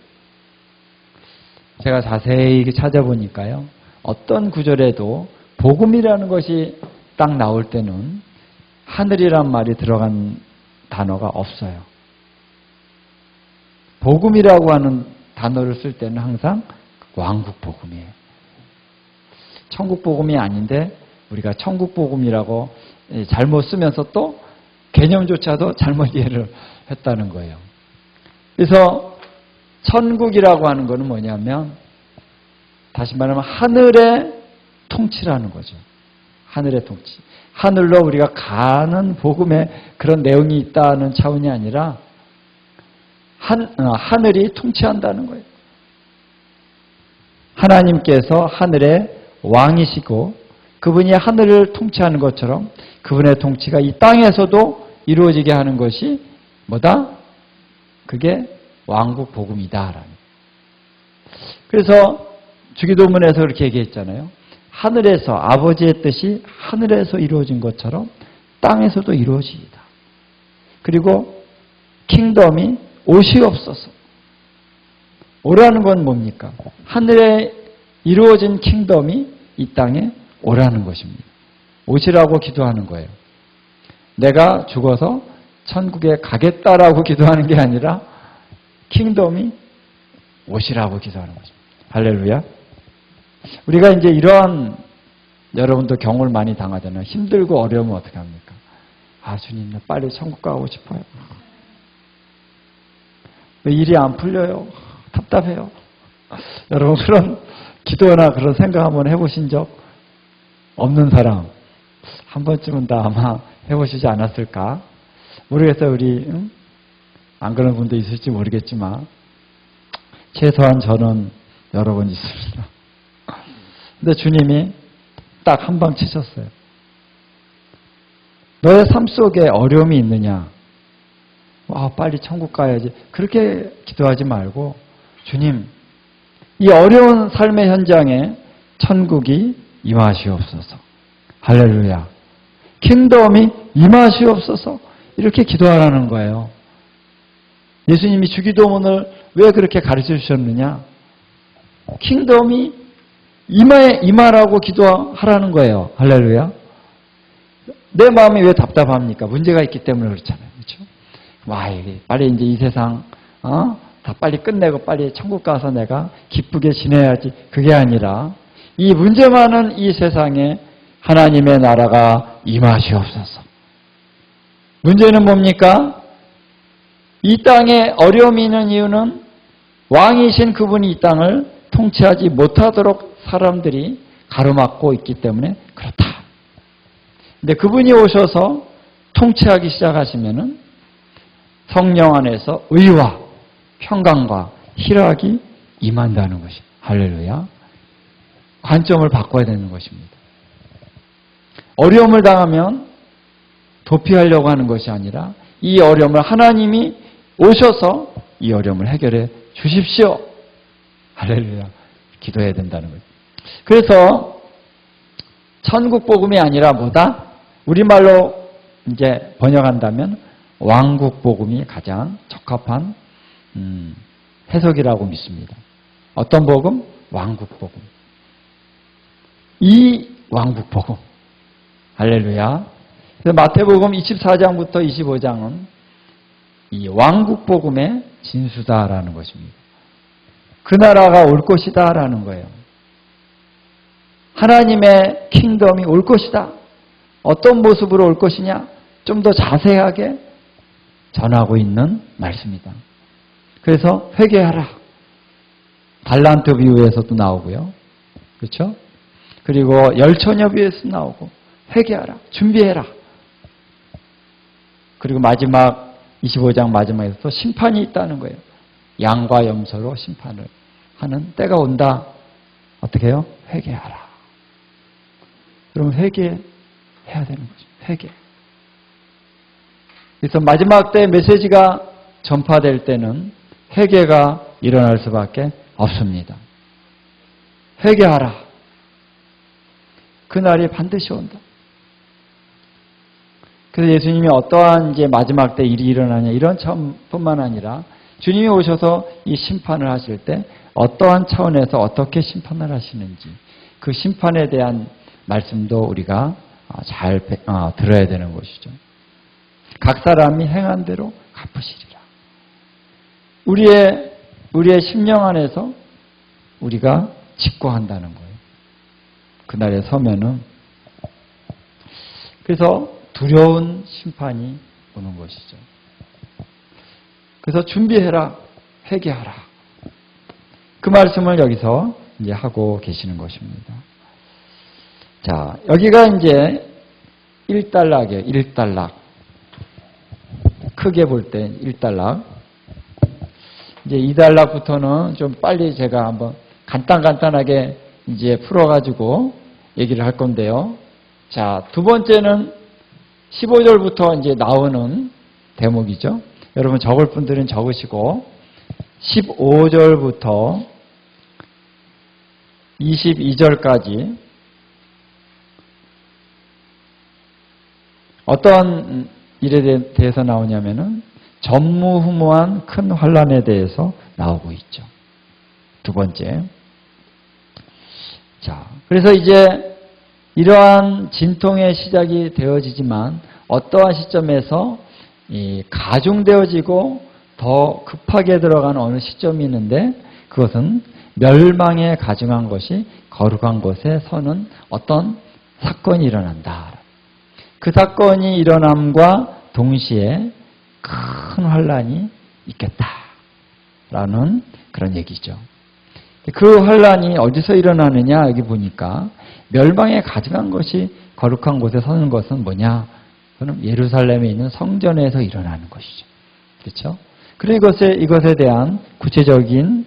제가 자세히 찾아보니까요. 어떤 구절에도 복음이라는 것이 딱 나올 때는 하늘이란 말이 들어간 단어가 없어요. 복음이라고 하는 단어를 쓸 때는 항상 왕국 복음이에요. 천국 복음이 아닌데 우리가 천국 복음이라고 잘못 쓰면서 또 개념조차도 잘못 이해를 했다는 거예요. 그래서 천국이라고 하는 것은 뭐냐면 다시 말하면 하늘의 통치라는 거죠. 하늘의 통치. 하늘로 우리가 가는 복음의 그런 내용이 있다는 차원이 아니라 하늘이 통치한다는 거예요. 하나님께서 하늘의 왕이시고 그분이 하늘을 통치하는 것처럼 그분의 통치가 이 땅에서도 이루어지게 하는 것이 뭐다? 그게 왕국 복음이다. 그래서 주기도문에서 그렇게 얘기했잖아요. 하늘에서 아버지의 뜻이 하늘에서 이루어진 것처럼 땅에서도 이루어지이다. 그리고 킹덤이 오시옵소서. 오라는 건 뭡니까? 하늘에 이루어진 킹덤이 이 땅에 오라는 것입니다. 오시라고 기도하는 거예요. 내가 죽어서 천국에 가겠다라고 기도하는 게 아니라 킹덤이 오시라고 기도하는 거죠. 할렐루야. 우리가 이제 이러한 여러분도 경험을 많이 당하잖아요. 힘들고 어려우면 어떻게 합니까? 아, 주님, 나 빨리 천국 가고 싶어요. 왜 일이 안 풀려요? 답답해요. 여러분 그런 기도나 그런 생각 한번 해보신 적 없는 사람 한 번쯤은 다 아마 해보시지 않았을까? 모르겠어요. 우리 안 그런 분도 있을지 모르겠지만 최소한 저는 여러 번 있습니다. 근데 주님이 딱 한 방 치셨어요. 너의 삶 속에 어려움이 있느냐? 빨리 천국 가야지. 그렇게 기도하지 말고 주님, 이 어려운 삶의 현장에 천국이 임하시옵소서. 할렐루야. 킹덤이 임하시옵소서. 이렇게 기도하라는 거예요. 예수님이 주기도문을 왜 그렇게 가르쳐 주셨느냐? 킹덤이 임하라고 기도하라는 거예요. 할렐루야. 내 마음이 왜 답답합니까? 문제가 있기 때문에 그렇잖아요. 그렇죠? 빨리 이제 이 세상 다 빨리 끝내고 빨리 천국 가서 내가 기쁘게 지내야지. 그게 아니라 이 문제 많은 이 세상에 하나님의 나라가 임하시옵소서. 문제는 뭡니까? 이 땅에 어려움이 있는 이유는 왕이신 그분이 이 땅을 통치하지 못하도록 사람들이 가로막고 있기 때문에 그렇다. 근데 그분이 오셔서 통치하기 시작하시면은 성령 안에서 의와 평강과 희락이 임한다는 것이 할렐루야. 관점을 바꿔야 되는 것입니다. 어려움을 당하면 도피하려고 하는 것이 아니라 이 어려움을 하나님이 오셔서 이 어려움을 해결해 주십시오. 할렐루야. 기도해야 된다는 거죠. 그래서 천국 복음이 아니라 뭐다? 우리말로 이제 번역한다면 왕국 복음이 가장 적합한 해석이라고 믿습니다. 어떤 복음? 왕국 복음. 이 왕국 복음. 할렐루야. 그래서 마태복음 24장부터 25장은 이 왕국 복음의 진수다라는 것입니다. 그 나라가 올 것이다라는 거예요. 하나님의 킹덤이 올 것이다. 어떤 모습으로 올 것이냐? 좀 더 자세하게 전하고 있는 말씀이다. 그래서 회개하라. 달란트 비유에서도 나오고요. 그렇죠? 그리고 열처녀 비유에서도 나오고 회개하라. 준비해라. 그리고 마지막 25장 마지막에서 심판이 있다는 거예요. 양과 염소로 심판을 하는 때가 온다. 어떻게 해요? 회개하라. 그럼 회개해야 되는 거죠. 회개. 그래서 마지막 때 메시지가 전파될 때는 회개가 일어날 수밖에 없습니다. 회개하라. 그날이 반드시 온다. 그래서 예수님이 어떠한 이제 마지막 때 일이 일어나냐 이런 차원뿐만 아니라 주님이 오셔서 이 심판을 하실 때 어떠한 차원에서 어떻게 심판을 하시는지 그 심판에 대한 말씀도 우리가 잘 들어야 되는 것이죠. 각 사람이 행한 대로 갚으시리라. 우리의 심령 안에서 우리가 직고한다는 거예요. 그날에 서면은. 그래서 두려운 심판이 오는 것이죠. 그래서 준비해라. 회개하라. 그 말씀을 여기서 이제 하고 계시는 것입니다. 자, 여기가 이제 1달락이에요. 1달락. 크게 볼 때 1달락. 이제 2달락부터는 좀 빨리 제가 한번 간단하게 이제 풀어가지고 얘기를 할 건데요. 자, 두 번째는 15절부터 이제 나오는 대목이죠. 여러분 적을 분들은 적으시고 15절부터 22절까지 어떤 일에 대해서 나오냐면은 전무후무한 큰 환난에 대해서 나오고 있죠. 두 번째. 자, 그래서 이제 이러한 진통의 시작이 되어지지만 어떠한 시점에서 가중되어지고 더 급하게 들어가는 어느 시점이 있는데 그것은 멸망에 가증한 것이 거룩한 곳에 서는 어떤 사건이 일어난다. 그 사건이 일어남과 동시에 큰 환난이 있겠다라는 그런 얘기죠. 그 환난이 어디서 일어나느냐 여기 보니까 멸망에 가증한 것이 거룩한 곳에 서는 것은 뭐냐? 그럼 예루살렘에 있는 성전에서 일어나는 것이죠. 그렇죠? 그리고 이것에 대한 구체적인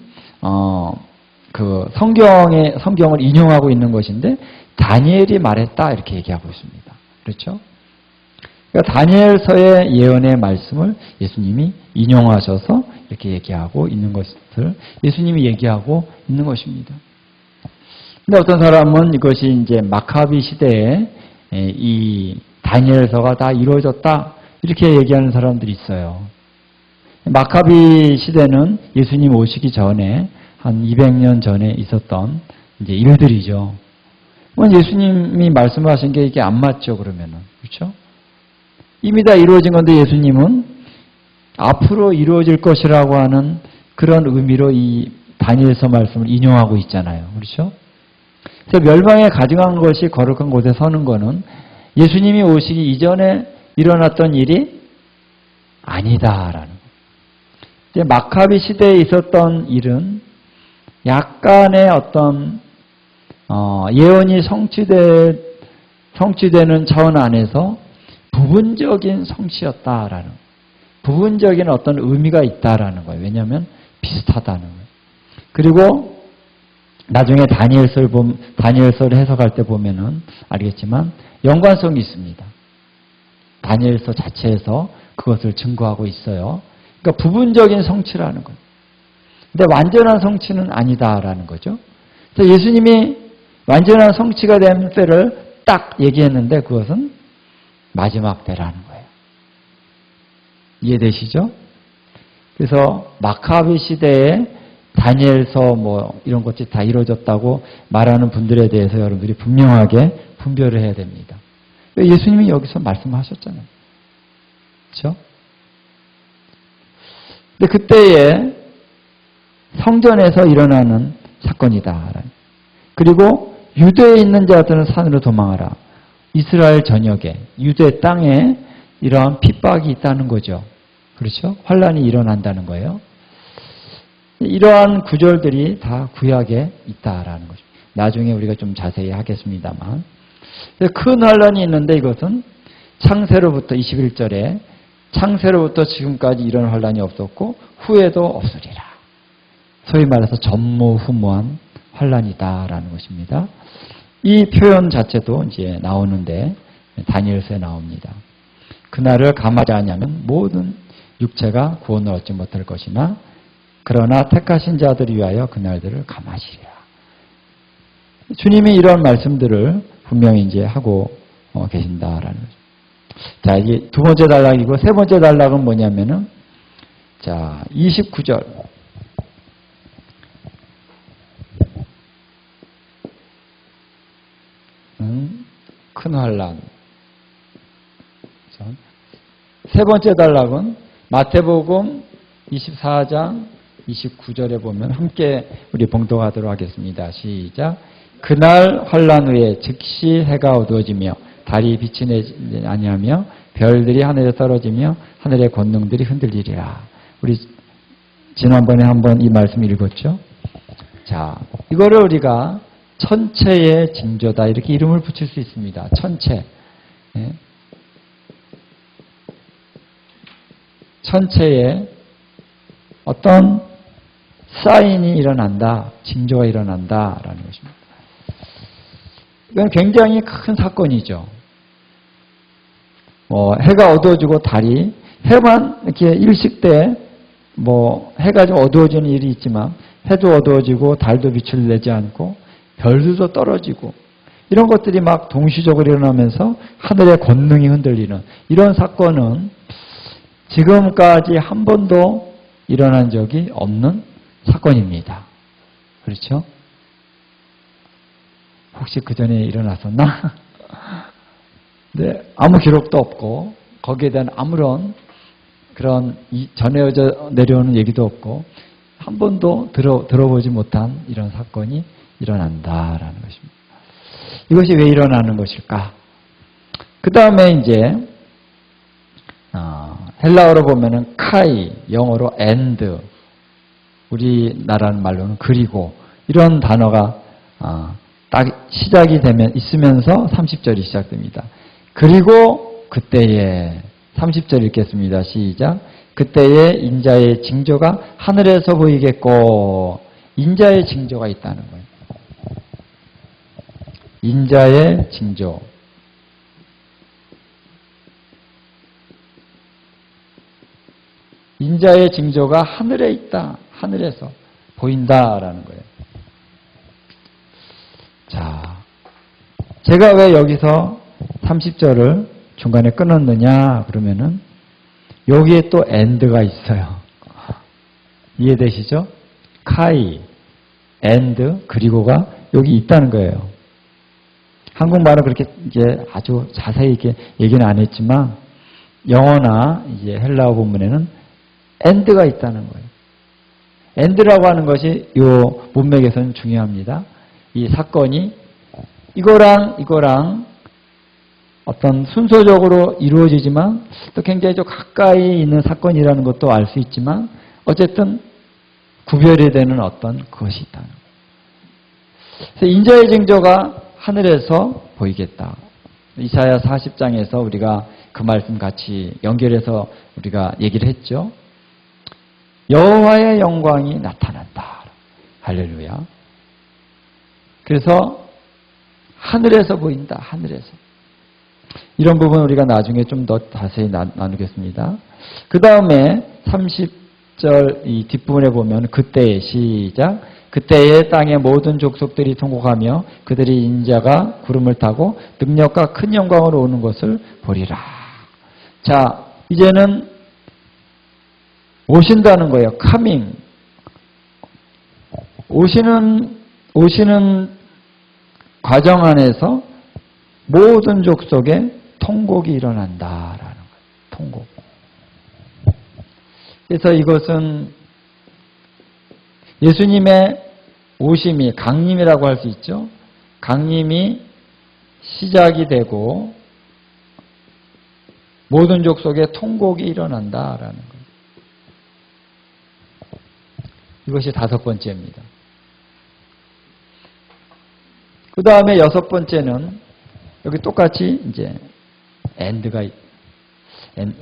그 성경을 인용하고 있는 것인데 다니엘이 말했다 이렇게 얘기하고 있습니다. 그렇죠? 그러니까 다니엘서의 예언의 말씀을 예수님이 인용하셔서 이렇게 얘기하고 있는 것을 예수님이 얘기하고 있는 것입니다. 근데 어떤 사람은 이것이 이제 마카비 시대에 이 다니엘서가 다 이루어졌다 이렇게 얘기하는 사람들이 있어요. 마카비 시대는 예수님 오시기 전에 한 200년 전에 있었던 이제 일들이죠. 예수님이 말씀하신 게 이게 안 맞죠, 그러면은. 그렇죠? 이미 다 이루어진 건데 예수님은 앞으로 이루어질 것이라고 하는 그런 의미로 이 다니엘서 말씀을 인용하고 있잖아요. 그렇죠? 그래서 멸망에 가증한 것이 거룩한 곳에 서는 거는 예수님이 오시기 이전에 일어났던 일이 아니다라는 거예요. 마카비 시대에 있었던 일은 약간의 어떤 예언이 성취되는 차원 안에서 부분적인 성취였다라는 거예요. 부분적인 어떤 의미가 있다라는 거예요. 왜냐하면 비슷하다는 거예요. 그리고 나중에 다니엘서를 해석할 때 보면은 알겠지만 연관성이 있습니다. 다니엘서 자체에서 그것을 증거하고 있어요. 그러니까 부분적인 성취라는 거예요. 근데 완전한 성취는 아니다라는 거죠. 그래서 예수님이 완전한 성취가 된 때를 딱 얘기했는데 그것은 마지막 때라는 거예요. 이해되시죠? 그래서 마카비 시대에 다니엘서 뭐 이런 것이 다 이루어졌다고 말하는 분들에 대해서 여러분들이 분명하게 분별을 해야 됩니다. 예수님이 여기서 말씀하셨잖아요. 그렇죠? 근데 그때에 성전에서 일어나는 사건이다. 그리고 유대에 있는 자들은 산으로 도망하라. 이스라엘 전역에 유대 땅에 이러한 핍박이 있다는 거죠. 그렇죠? 환란이 일어난다는 거예요. 이러한 구절들이 다 구약에 있다라는 거죠. 나중에 우리가 좀 자세히 하겠습니다만. 큰 환란이 있는데 이것은 창세로부터 21절에 창세로부터 지금까지 이런 환란이 없었고 후에도 없으리라. 소위 말해서 전무후무한 환란이다라는 것입니다. 이 표현 자체도 이제 나오는데 다니엘서에 나옵니다. 그날을 감하지 않으면 모든 육체가 구원을 얻지 못할 것이나 그러나 택하신 자들을 위하여 그날들을 감하시리라. 주님이 이런 말씀들을 분명히 이제 하고 계신다라는 거죠. 자, 이게 두 번째 단락이고 세 번째 단락은 뭐냐면은 자, 29절. 큰 환란. 세 번째 단락은 마태복음 24장 29절에 보면 함께 우리 봉독하도록 하겠습니다. 시작. 그날 환란 후에 즉시 해가 어두워지며 달이 빛이 내지 아니하며 별들이 하늘에 떨어지며 하늘의 권능들이 흔들리리라. 우리 지난번에 한번 이 말씀 읽었죠? 자, 이거를 우리가 천체의 징조다 이렇게 이름을 붙일 수 있습니다. 천체. 예. 천체에 어떤 사인이 일어난다, 징조가 일어난다라는 것입니다. 이건 굉장히 큰 사건이죠. 해가 어두워지고 달이, 해만 이렇게 일식 때 해가 좀 어두워지는 일이 있지만 해도 어두워지고 달도 빛을 내지 않고 별들도 떨어지고 이런 것들이 막 동시적으로 일어나면서 하늘의 권능이 흔들리는 이런 사건은 지금까지 한 번도 일어난 적이 없는 사건입니다. 그렇죠? 혹시 그 전에 일어났었나? 네, 아무 기록도 없고 거기에 대한 아무런 그런 전해져 내려오는 얘기도 없고 한 번도 들어보지 못한 이런 사건이 일어난다라는 것입니다. 이것이 왜 일어나는 것일까? 그 다음에 이제 헬라어로 보면은 카이, 영어로 and, 우리나라는 말로는 그리고 이런 단어가 딱 시작이 되면 있으면서 30절이 시작됩니다. 그리고 그때에 30절 읽겠습니다. 시작. 그때에 인자의 징조가 하늘에서 보이겠고 인자의 징조가 있다는 거예요. 인자의 징조. 인자의 징조가 하늘에 있다. 하늘에서 보인다라는 거예요. 자, 제가 왜 여기서 30절을 중간에 끊었느냐 그러면은 여기에 또 and가 있어요. 이해되시죠? 카이, and, 그리고가 여기 있다는 거예요. 한국말은 그렇게 이제 아주 자세히 이렇게 얘기는 안 했지만 영어나 이제 헬라어 본문에는 and가 있다는 거예요. and라고 하는 것이 이 문맥에서는 중요합니다. 이 사건이 이거랑 어떤 순서적으로 이루어지지만 또 굉장히 좀 가까이 있는 사건이라는 것도 알 수 있지만 어쨌든 구별이 되는 어떤 그것이 있다는 거예요. 그래서 인자의 징조가 하늘에서 보이겠다. 이사야 40장에서 우리가 그 말씀 같이 연결해서 우리가 얘기를 했죠. 여호와의 영광이 나타난다. 할렐루야. 그래서 하늘에서 보인다. 하늘에서. 이런 부분 우리가 나중에 좀 더 자세히 나누겠습니다. 그 다음에 30절 이 뒷부분에 보면 그때의 시작. 그때의 땅의 모든 족속들이 통곡하며 그들이 인자가 구름을 타고 능력과 큰 영광으로 오는 것을 보리라. 자, 이제는 오신다는 거예요. coming. 오시는 과정 안에서 모든 족속에 통곡이 일어난다라는 거예요. 통곡. 그래서 이것은 예수님의 오심이 강림이라고 할 수 있죠. 강림이 시작이 되고 모든 족속에 통곡이 일어난다라는 거예요. 이것이 5번째입니다. 그 다음에 6번째는 여기 똑같이 이제 and가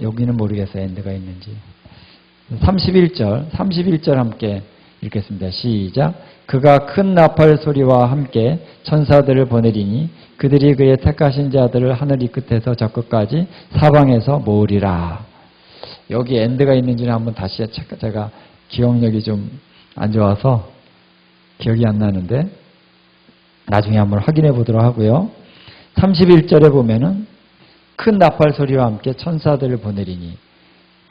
여기는 모르겠어요. and가 있는지. 31절 함께 읽겠습니다. 시작. 그가 큰 나팔 소리와 함께 천사들을 보내리니 그들이 그의 택하신 자들을 하늘 이 끝에서 저 끝까지 사방에서 모으리라. 여기 and가 있는지는 한번 다시 제가 기억력이 좀 안 좋아서 기억이 안 나는데 나중에 한번 확인해 보도록 하고요. 31절에 보면은 큰 나팔 소리와 함께 천사들을 보내리니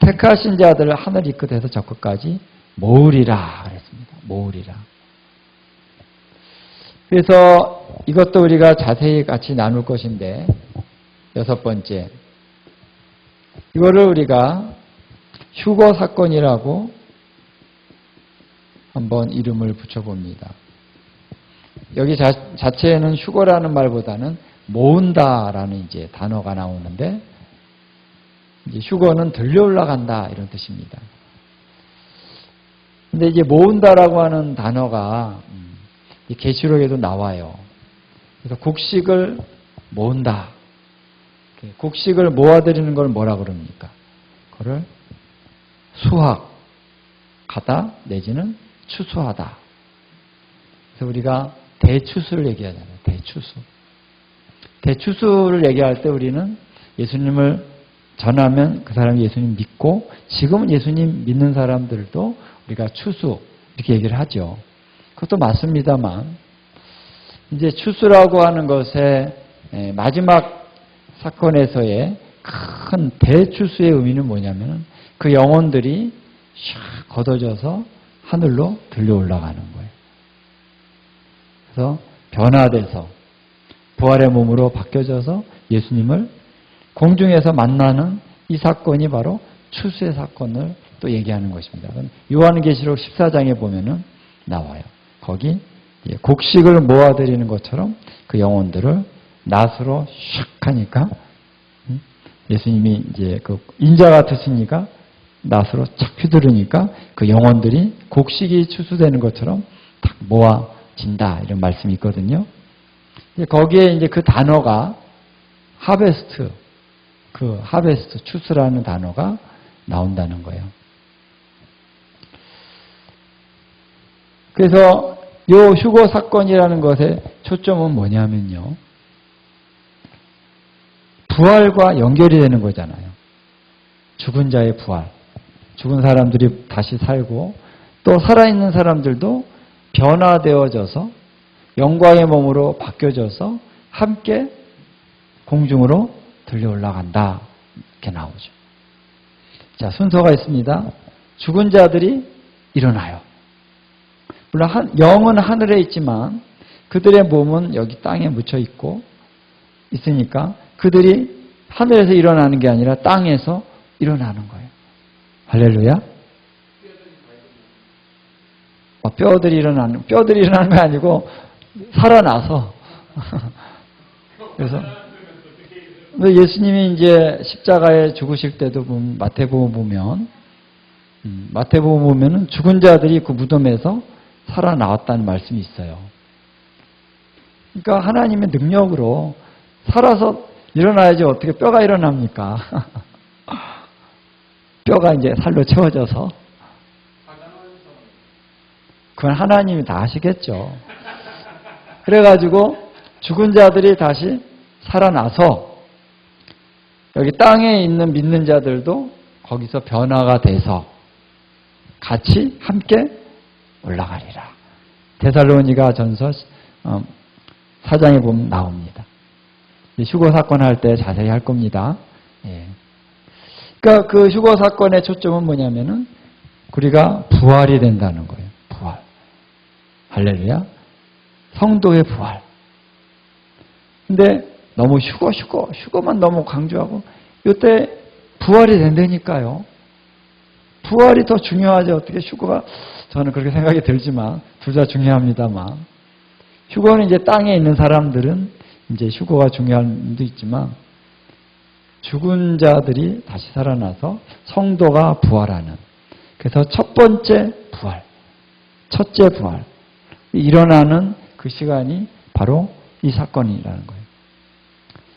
택하신 자들을 하늘 이 끝에서 저 끝까지 모으리라 그랬습니다. 모으리라. 그래서 이것도 우리가 자세히 같이 나눌 것인데 6번째. 이거를 우리가 휴거 사건이라고 한번 이름을 붙여봅니다. 여기 자체에는 휴거라는 말보다는 모은다라는 이제 단어가 나오는데 이제 휴거는 들려 올라간다 이런 뜻입니다. 근데 이제 모은다라고 하는 단어가 이 계시록에도 나와요. 그래서 곡식을 모은다. 곡식을 모아들이는 걸 뭐라 그럽니까? 그걸 수확하다 내지는 추수하다. 그래서 우리가 대추수를 얘기하잖아요. 대추수. 대추수를 얘기할 때 우리는 예수님을 전하면 그 사람이 예수님 믿고 지금은 예수님 믿는 사람들도 우리가 추수 이렇게 얘기를 하죠. 그것도 맞습니다만 이제 추수라고 하는 것의 마지막 사건에서의 큰 대추수의 의미는 뭐냐면 그 영혼들이 샥 걷어져서 하늘로 들려 올라가는 거예요. 그래서 변화돼서 부활의 몸으로 바뀌어져서 예수님을 공중에서 만나는 이 사건이 바로 추수의 사건을 또 얘기하는 것입니다. 요한계시록 14장에 보면은 나와요. 거기 곡식을 모아들이는 것처럼 그 영혼들을 낫으로 샥 하니까 예수님이 이제 그 인자 같으시니까 낫으로 착 휘두르니까 그 영혼들이 곡식이 추수되는 것처럼 딱 모아진다 이런 말씀이 있거든요. 거기에 이제 그 단어가 하베스트, 그 하베스트 추수라는 단어가 나온다는 거예요. 그래서 요 휴거 사건이라는 것의 초점은 뭐냐면요. 부활과 연결이 되는 거잖아요. 죽은 자의 부활. 죽은 사람들이 다시 살고 또 살아있는 사람들도 변화되어져서 영광의 몸으로 바뀌어져서 함께 공중으로 들려 올라간다. 이렇게 나오죠. 자, 순서가 있습니다. 죽은 자들이 일어나요. 물론 영은 하늘에 있지만 그들의 몸은 여기 땅에 묻혀 있고 있으니까 그들이 하늘에서 일어나는 게 아니라 땅에서 일어나는 거예요. 할렐루야. 뼈들이 일어나는 거 아니고 살아나서 그래서 예수님이 이제 십자가에 죽으실 때도 마태복음 보면은 죽은 자들이 그 무덤에서 살아나왔다는 말씀이 있어요. 그러니까 하나님의 능력으로 살아서 일어나야지 어떻게 뼈가 일어납니까? 뼈가 이제 살로 채워져서 그건 하나님이 다 하시겠죠. 그래가지고 죽은 자들이 다시 살아나서 여기 땅에 있는 믿는 자들도 거기서 변화가 돼서 같이 함께 올라가리라. 데살로니가 전서 4장에 보면 나옵니다. 휴거 사건 할 때 자세히 할 겁니다. 예. 그러니까 그 휴거 사건의 초점은 뭐냐면은 우리가 부활이 된다는 거예요. 부활. 할렐루야. 성도의 부활. 근데 너무 휴거만 너무 강조하고 이때 부활이 된다니까요. 부활이 더 중요하지 어떻게 휴거가 저는 그렇게 생각이 들지만 둘 다 중요합니다만 휴거는 이제 땅에 있는 사람들은 이제 휴거가 중요한 면도 있지만 죽은 자들이 다시 살아나서 성도가 부활하는 그래서 첫 번째 부활, 첫째 부활 일어나는 그 시간이 바로 이 사건이라는 거예요.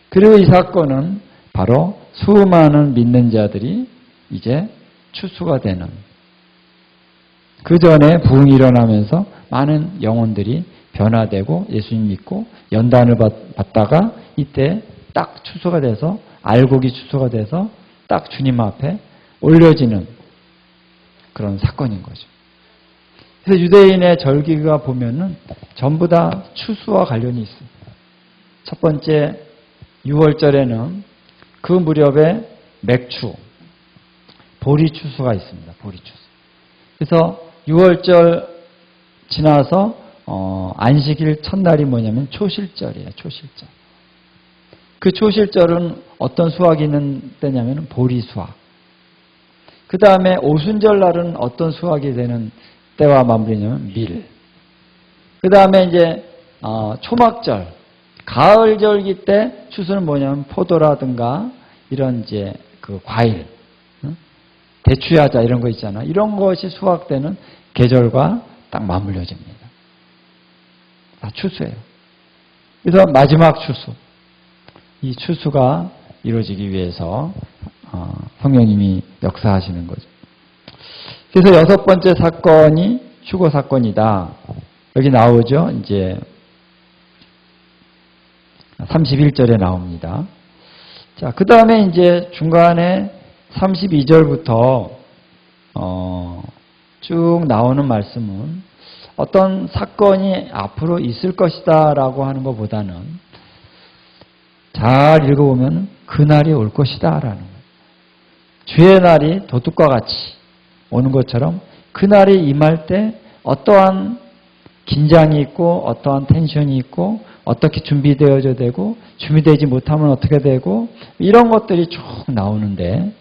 그리고 이 사건은 바로 수많은 믿는 자들이 이제 추수가 되는 그 전에 부흥이 일어나면서 많은 영혼들이 변화되고 예수님 믿고 연단을 받다가 이때 딱 추수가 돼서 알곡이 추수가 돼서 딱 주님 앞에 올려지는 그런 사건인 거죠. 그래서 유대인의 절기가 보면은 전부 다 추수와 관련이 있어요. 첫 번째 6월절에는 그 무렵에 맥추, 보리 추수가 있습니다. 보리 추수. 그래서 6월절 지나서 안식일 첫날이 뭐냐면 초실절이에요. 초실절. 그 초실절은 어떤 수확이 있는 때냐면 보리 수확. 그 다음에 오순절 날은 어떤 수확이 되는 때와 마무리냐면 밀. 그 다음에 이제 초막절, 가을절기 때 추수는 뭐냐면 포도라든가 이런 이제 그 과일, 대추야자 이런 거 있잖아. 이런 것이 수확되는 계절과 딱 맞물려집니다. 다 추수예요. 그래서 마지막 추수. 이 추수가 이루어지기 위해서 성령님이 역사하시는 거죠. 그래서 여섯 번째 사건이 휴거 사건이다. 여기 나오죠. 이제 31절에 나옵니다. 자, 그 다음에 이제 중간에 32절부터 쭉 나오는 말씀은 어떤 사건이 앞으로 있을 것이다 라고 하는 것보다는 잘 읽어보면 그날이 올 것이다 라는 거예요. 주의 날이 도둑과 같이 오는 것처럼 그날이 임할 때 어떠한 긴장이 있고 어떠한 텐션이 있고 어떻게 준비되어져 되고 준비되지 못하면 어떻게 되고 이런 것들이 쭉 나오는데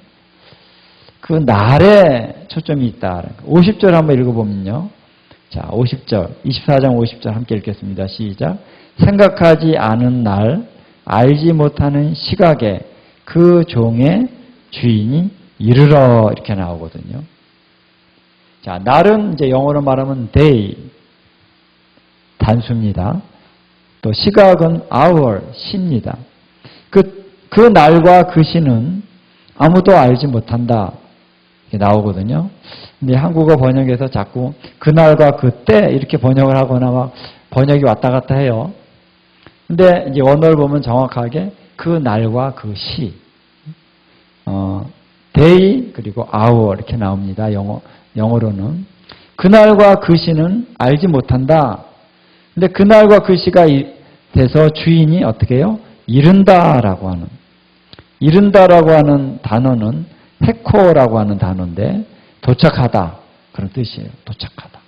그 날에 초점이 있다. 50절 한번 읽어보면요. 자, 50절, 24장 50절 함께 읽겠습니다. 시작. 생각하지 않은 날, 알지 못하는 시각에 그 종의 주인이 이르러 이렇게 나오거든요. 자, 날은 이제 영어로 말하면 day, 단수입니다. 또 시각은 hour, 시입니다. 그 날과 그 시는 아무도 알지 못한다. 이렇게 나오거든요. 근데 한국어 번역에서 자꾸 그날과 그때 이렇게 번역을 하거나 막 번역이 왔다 갔다 해요. 근데 이제 원어를 보면 정확하게 그 날과 그 시, day 그리고 hour 이렇게 나옵니다. 영어로는 그날과 그 시는 알지 못한다. 근데 그날과 그 시가 돼서 주인이 어떻게 해요? 이른다라고 하는, 이른다라고 하는 단어는 헤코라고 하는 단어인데 도착하다 그런 뜻이에요. 도착하다.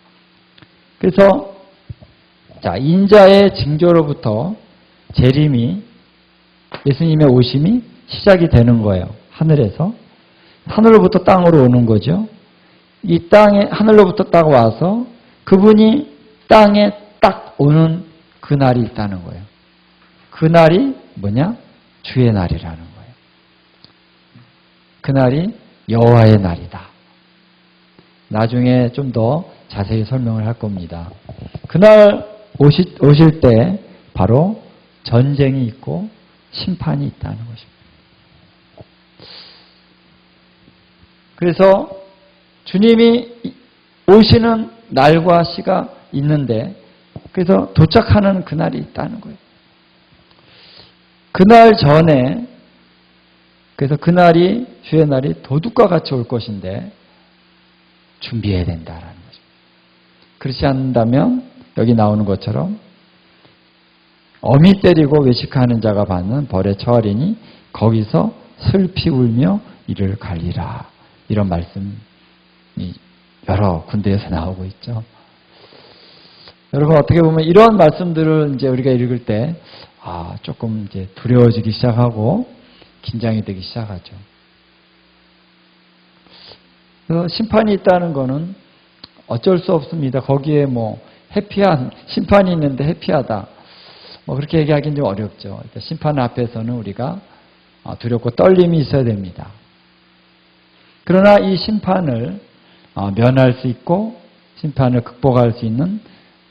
그래서 자, 인자의 징조로부터 재림이, 예수님의 오심이 시작이 되는 거예요. 하늘에서. 하늘로부터 땅으로 오는 거죠. 이 땅에, 하늘로부터 딱 와서 그분이 땅에 딱 오는 그 날이 있다는 거예요. 그 날이 뭐냐? 주의 날이라는 거예요. 그 날이 여호와의 날이다. 나중에 좀 더 자세히 설명을 할 겁니다. 그날 오실 때 바로 전쟁이 있고 심판이 있다는 것입니다. 그래서 주님이 오시는 날과 시가 있는데 그래서 도착하는 그날이 있다는 거예요. 그날 전에 그래서 그날이 주의 날이 도둑과 같이 올 것인데 준비해야 된다라는 거죠. 그렇지 않는다면 여기 나오는 것처럼 어미 때리고 외식하는 자가 받는 벌에 처하리니 거기서 슬피 울며 이를 갈리라. 이런 말씀이 여러 군데에서 나오고 있죠. 여러분 어떻게 보면 이런 말씀들을 이제 우리가 읽을 때 조금 이제 두려워지기 시작하고 긴장이 되기 시작하죠. 그래서 심판이 있다는 거는 어쩔 수 없습니다. 거기에 뭐 해피한 심판이 있는데 해피하다. 뭐 그렇게 얘기하기는 좀 어렵죠. 그러니까 심판 앞에서는 우리가 두렵고 떨림이 있어야 됩니다. 그러나 이 심판을 면할 수 있고 심판을 극복할 수 있는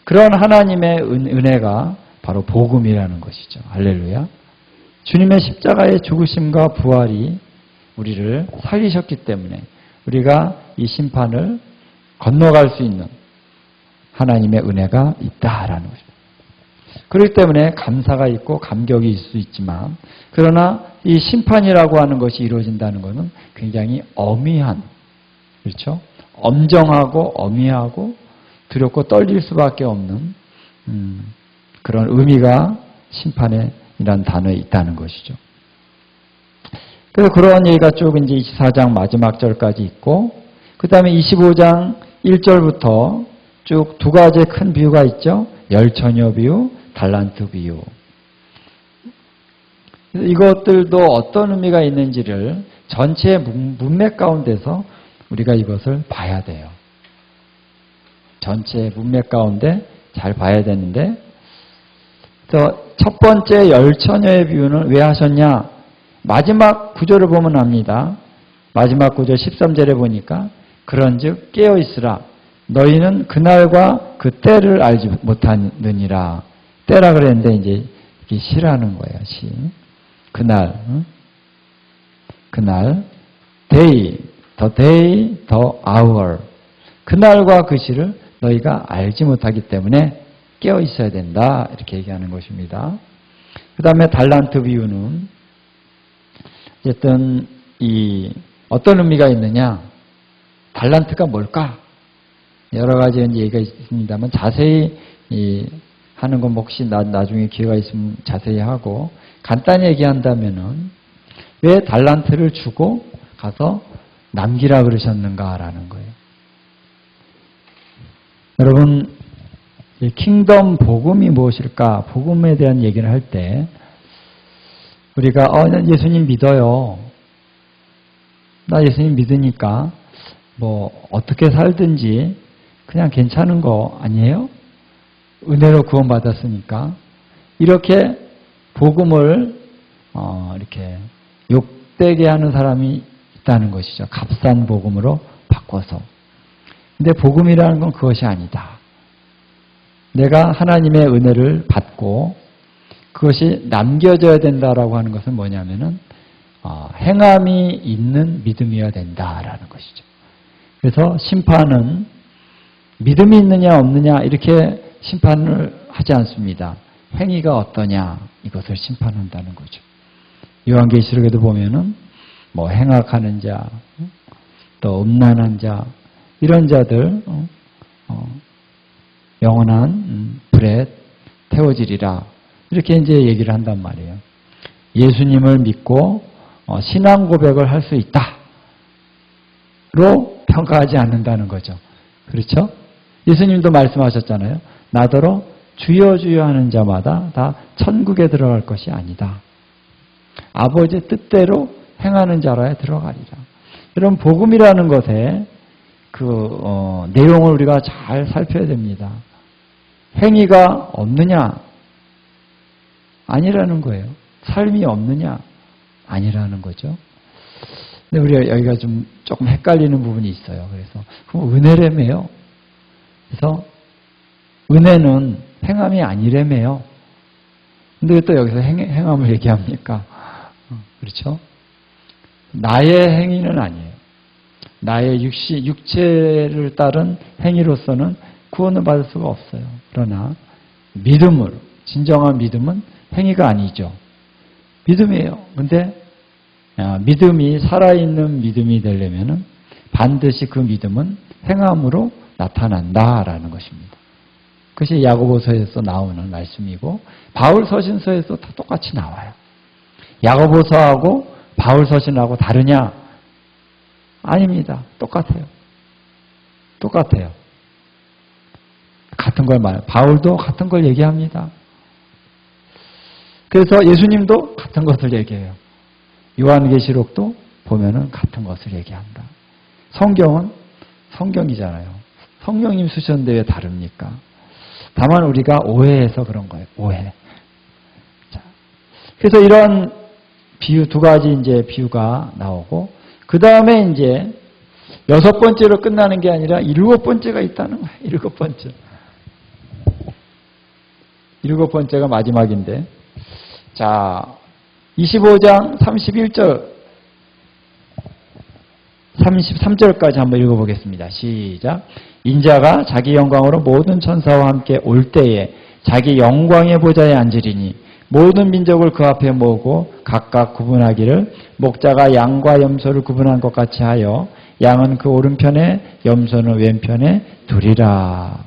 그런 하나님의 은혜가 바로 복음이라는 것이죠. 할렐루야. 주님의 십자가의 죽으심과 부활이 우리를 살리셨기 때문에 우리가 이 심판을 건너갈 수 있는 하나님의 은혜가 있다라는 것입니다. 그렇기 때문에 감사가 있고 감격이 있을 수 있지만 그러나 이 심판이라고 하는 것이 이루어진다는 것은 굉장히 엄위한, 그렇죠? 엄정하고 엄위하고 두렵고 떨릴 수밖에 없는 그런 의미가 심판이라는 단어에 있다는 것이죠. 그래서 그런 얘기가 쭉 이제 24장 마지막 절까지 있고 그 다음에 25장 1절부터 쭉 두 가지의 큰 비유가 있죠. 열처녀 비유, 달란트 비유. 이것들도 어떤 의미가 있는지를 전체의 문맥 가운데서 우리가 이것을 봐야 돼요. 전체 문맥 가운데 잘 봐야 되는데 그래서 첫 번째 열처녀의 비유는 왜 하셨냐? 마지막 구절을 보면 압니다. 마지막 구절 13절에 보니까 그런즉 깨어있으라 너희는 그날과 그 때를 알지 못하느니라 때라 그랬는데 이제 이게 시라는 거예요. 시. 그날, 그날, day, the hour. 그날과 그 시를 너희가 알지 못하기 때문에 깨어 있어야 된다. 이렇게 얘기하는 것입니다. 그 다음에 달란트 비유는 어쨌든 어떤 의미가 있느냐? 달란트가 뭘까? 여러 가지 얘기가 있습니다만 자세히 하는 건 혹시 나중에 기회가 있으면 자세히 하고 간단히 얘기한다면은 왜 달란트를 주고 가서 남기라 그러셨는가라는 거예요. 여러분, 킹덤 복음이 무엇일까? 복음에 대한 얘기를 할 때 우리가 난 예수님 믿어요. 나 예수님 믿으니까 뭐 어떻게 살든지 그냥 괜찮은 거 아니에요? 은혜로 구원받았으니까. 이렇게 복음을 이렇게 욕되게 하는 사람이 있다는 것이죠. 값싼 복음으로 바꿔서. 근데 복음이라는 건 그것이 아니다. 내가 하나님의 은혜를 받고 그것이 남겨져야 된다라고 하는 것은 뭐냐면은 행함이 있는 믿음이어야 된다라는 것이죠. 그래서 심판은 믿음이 있느냐 없느냐 이렇게 심판을 하지 않습니다. 행위가 어떠냐 이것을 심판한다는 거죠. 요한계시록에도 보면은 뭐 행악하는 자, 또 음란한 자 이런 자들 영원한 불에 태워지리라 이렇게 이제 얘기를 한단 말이에요. 예수님을 믿고 신앙 고백을 할 수 있다로 평가하지 않는다는 거죠. 그렇죠? 예수님도 말씀하셨잖아요. 나더러 주여 주여 하는 자마다 다 천국에 들어갈 것이 아니다. 아버지의 뜻대로 행하는 자라에 들어가리라. 이런 복음이라는 것에 내용을 우리가 잘 살펴야 됩니다. 행위가 없느냐? 아니라는 거예요. 삶이 없느냐? 아니라는 거죠. 근데 우리가 여기가 조금 헷갈리는 부분이 있어요. 그래서 그럼 은혜라며요. 그래서 은혜는 행함이 아니라며요. 근데 왜 또 여기서 행함을 얘기합니까? 그렇죠? 나의 행위는 아니에요. 나의 육체를 따른 행위로서는 구원을 받을 수가 없어요. 그러나 믿음으로, 진정한 믿음은 행위가 아니죠. 믿음이에요. 근데 믿음이 살아있는 믿음이 되려면은 반드시 그 믿음은 행함으로 나타난다라는 것입니다. 그것이 야고보서에서 나오는 말씀이고 바울 서신서에서 다 똑같이 나와요. 야고보서하고 바울 서신하고 다르냐? 아닙니다. 똑같아요. 똑같아요. 같은 걸 말해요. 바울도 같은 걸 얘기합니다. 그래서 예수님도 같은 것을 얘기해요. 요한계시록도 보면은 같은 것을 얘기한다. 성경은 성경이잖아요. 성령님 쓰셨는데 왜 다릅니까? 다만 우리가 오해해서 그런 거예요. 오해. 자, 그래서 이런 비유 두 가지 이제 비유가 나오고 그 다음에 이제 6번째로 끝나는 게 아니라 7번째가 있다는 거예요. 7번째. 7번째가 마지막인데 자 25장 31절 33절까지 한번 읽어보겠습니다. 시작. 인자가 자기 영광으로 모든 천사와 함께 올 때에 자기 영광의 보좌에 앉으리니 모든 민족을 그 앞에 모으고 각각 구분하기를 목자가 양과 염소를 구분한 것 같이 하여 양은 그 오른편에 염소는 왼편에 두리라.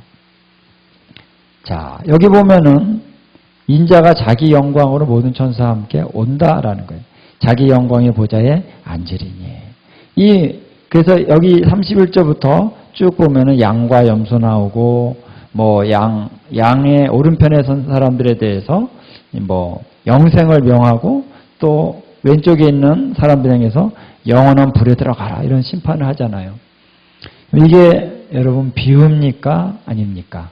자, 여기 보면은 인자가 자기 영광으로 모든 천사와 함께 온다라는 거예요. 자기 영광의 보좌에 앉으리니. 그래서 여기 31절부터 쭉 보면은 양과 염소 나오고 뭐 양의 오른편에 선 사람들에 대해서 뭐 영생을 명하고 또 왼쪽에 있는 사람들 향해서 영원한 불에 들어가라 이런 심판을 하잖아요. 이게 여러분 비유입니까? 아닙니까?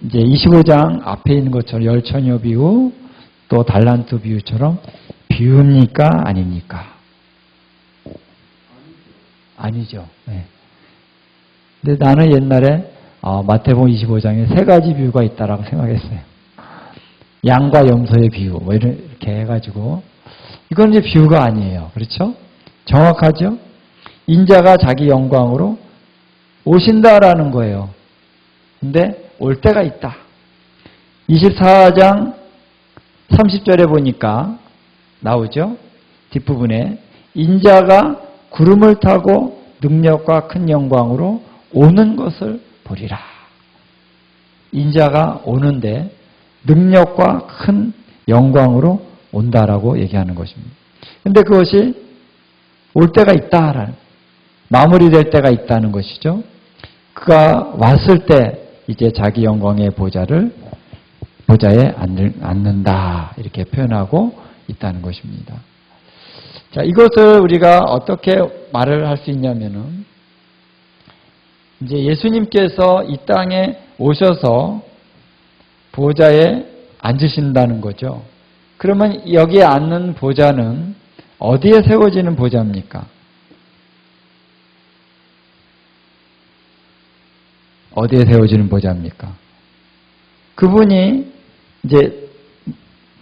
이제 25장 앞에 있는 것처럼 열처녀 비유 또 달란트 비유처럼 비유입니까? 아닙니까? 아니죠. 네. 근데 나는 옛날에 마태복음 25장에 세 가지 비유가 있다라고 생각했어요. 양과 염소의 비유, 뭐 이렇게 해가지고 이건 이제 비유가 아니에요. 그렇죠? 정확하죠? 인자가 자기 영광으로 오신다라는 거예요. 근데 올 때가 있다. 24장 30절에 보니까 나오죠? 뒷부분에 인자가 구름을 타고 능력과 큰 영광으로 오는 것을 보리라. 인자가 오는데 능력과 큰 영광으로 온다라고 얘기하는 것입니다. 근데 그것이 올 때가 있다라는, 마무리될 때가 있다는 것이죠. 그가 왔을 때 이제 자기 영광의 보좌에 앉는다 이렇게 표현하고 있다는 것입니다. 자, 이것을 우리가 어떻게 말을 할 수 있냐면은 이제 예수님께서 이 땅에 오셔서 보좌에 앉으신다는 거죠. 그러면 여기에 앉는 보좌는 어디에 세워지는 보좌입니까? 어디에 세워지는 보좌입니까? 그분이 이제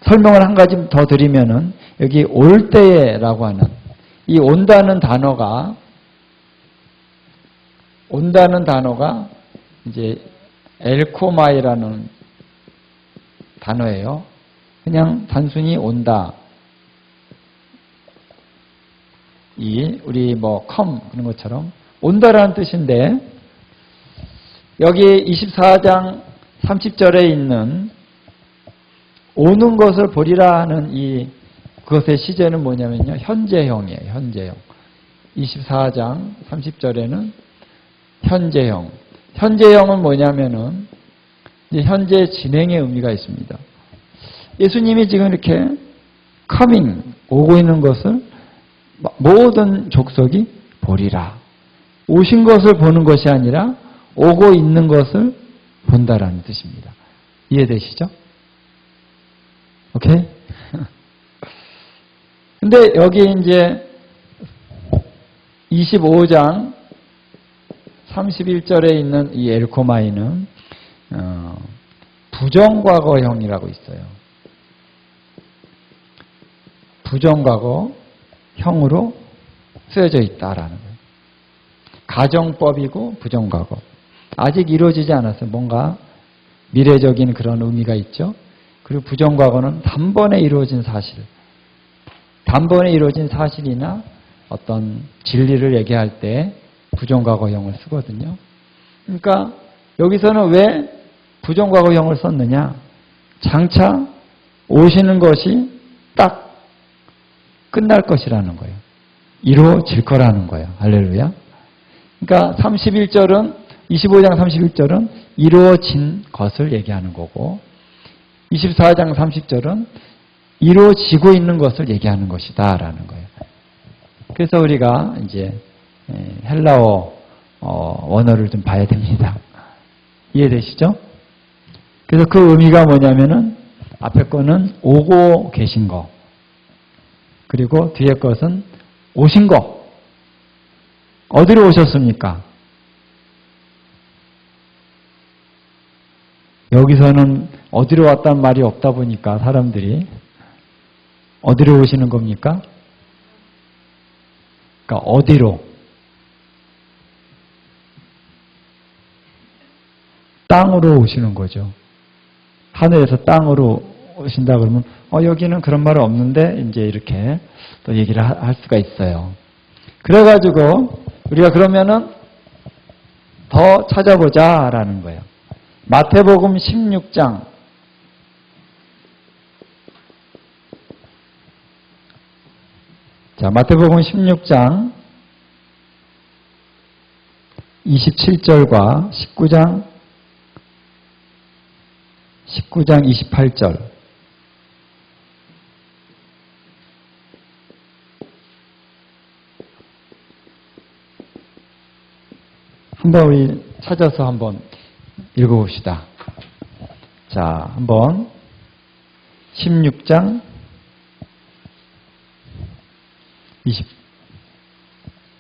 설명을 한 가지 더 드리면은 여기 올 때에라고 하는 이 온다는 단어가 이제 엘코마이라는 단어예요. 그냥 단순히 온다. 우리 come 그런 것처럼 온다라는 뜻인데 여기 24장 30절에 있는 오는 것을 보리라 하는 그것의 시제는 뭐냐면요. 현재형이에요. 현재형. 24장 30절에는 현재형. 현재형은 뭐냐면은 이제 현재 진행의 의미가 있습니다. 예수님이 지금 이렇게 coming, 오고 있는 것을 모든 족속이 보리라. 오신 것을 보는 것이 아니라 오고 있는 것을 본다라는 뜻입니다. 이해되시죠? 오케이? 근데 여기 이제 25장 31절에 있는 이 엘코마이는 부정과거형이라고 있어요. 부정과거형으로 쓰여져 있다라는 거예요. 가정법이고 부정과거. 아직 이루어지지 않았어요. 뭔가 미래적인 그런 의미가 있죠. 그리고 부정과거는 단번에 이루어진 사실. 단번에 이루어진 사실이나 어떤 진리를 얘기할 때 부정과거형을 쓰거든요. 그러니까 여기서는 왜 부정과거형을 썼느냐? 장차 오시는 것이 딱 끝날 것이라는 거예요. 이루어질 거라는 거예요. 할렐루야. 그러니까 25장 31절은 이루어진 것을 얘기하는 거고 24장 30절은 이루어지고 있는 것을 얘기하는 것이다 라는 거예요. 그래서 우리가 이제 헬라어 원어를 좀 봐야 됩니다. 이해되시죠? 그래서 그 의미가 뭐냐면은 앞에 거는 오고 계신 거 그리고 뒤에 것은 오신 거. 어디로 오셨습니까? 여기서는 어디로 왔다는 말이 없다 보니까 사람들이 어디로 오시는 겁니까? 그러니까 어디로? 땅으로 오시는 거죠. 하늘에서 땅으로 오신다 그러면 여기는 그런 말은 없는데 이제 이렇게 또 얘기를 할 수가 있어요. 그래가지고 우리가 그러면은 더 찾아보자라는 거예요. 마태복음 16장 자, 마태복음 16장 27절과 19장 28절 한번 우리 찾아서 한번 읽어봅시다. 자, 한번 16장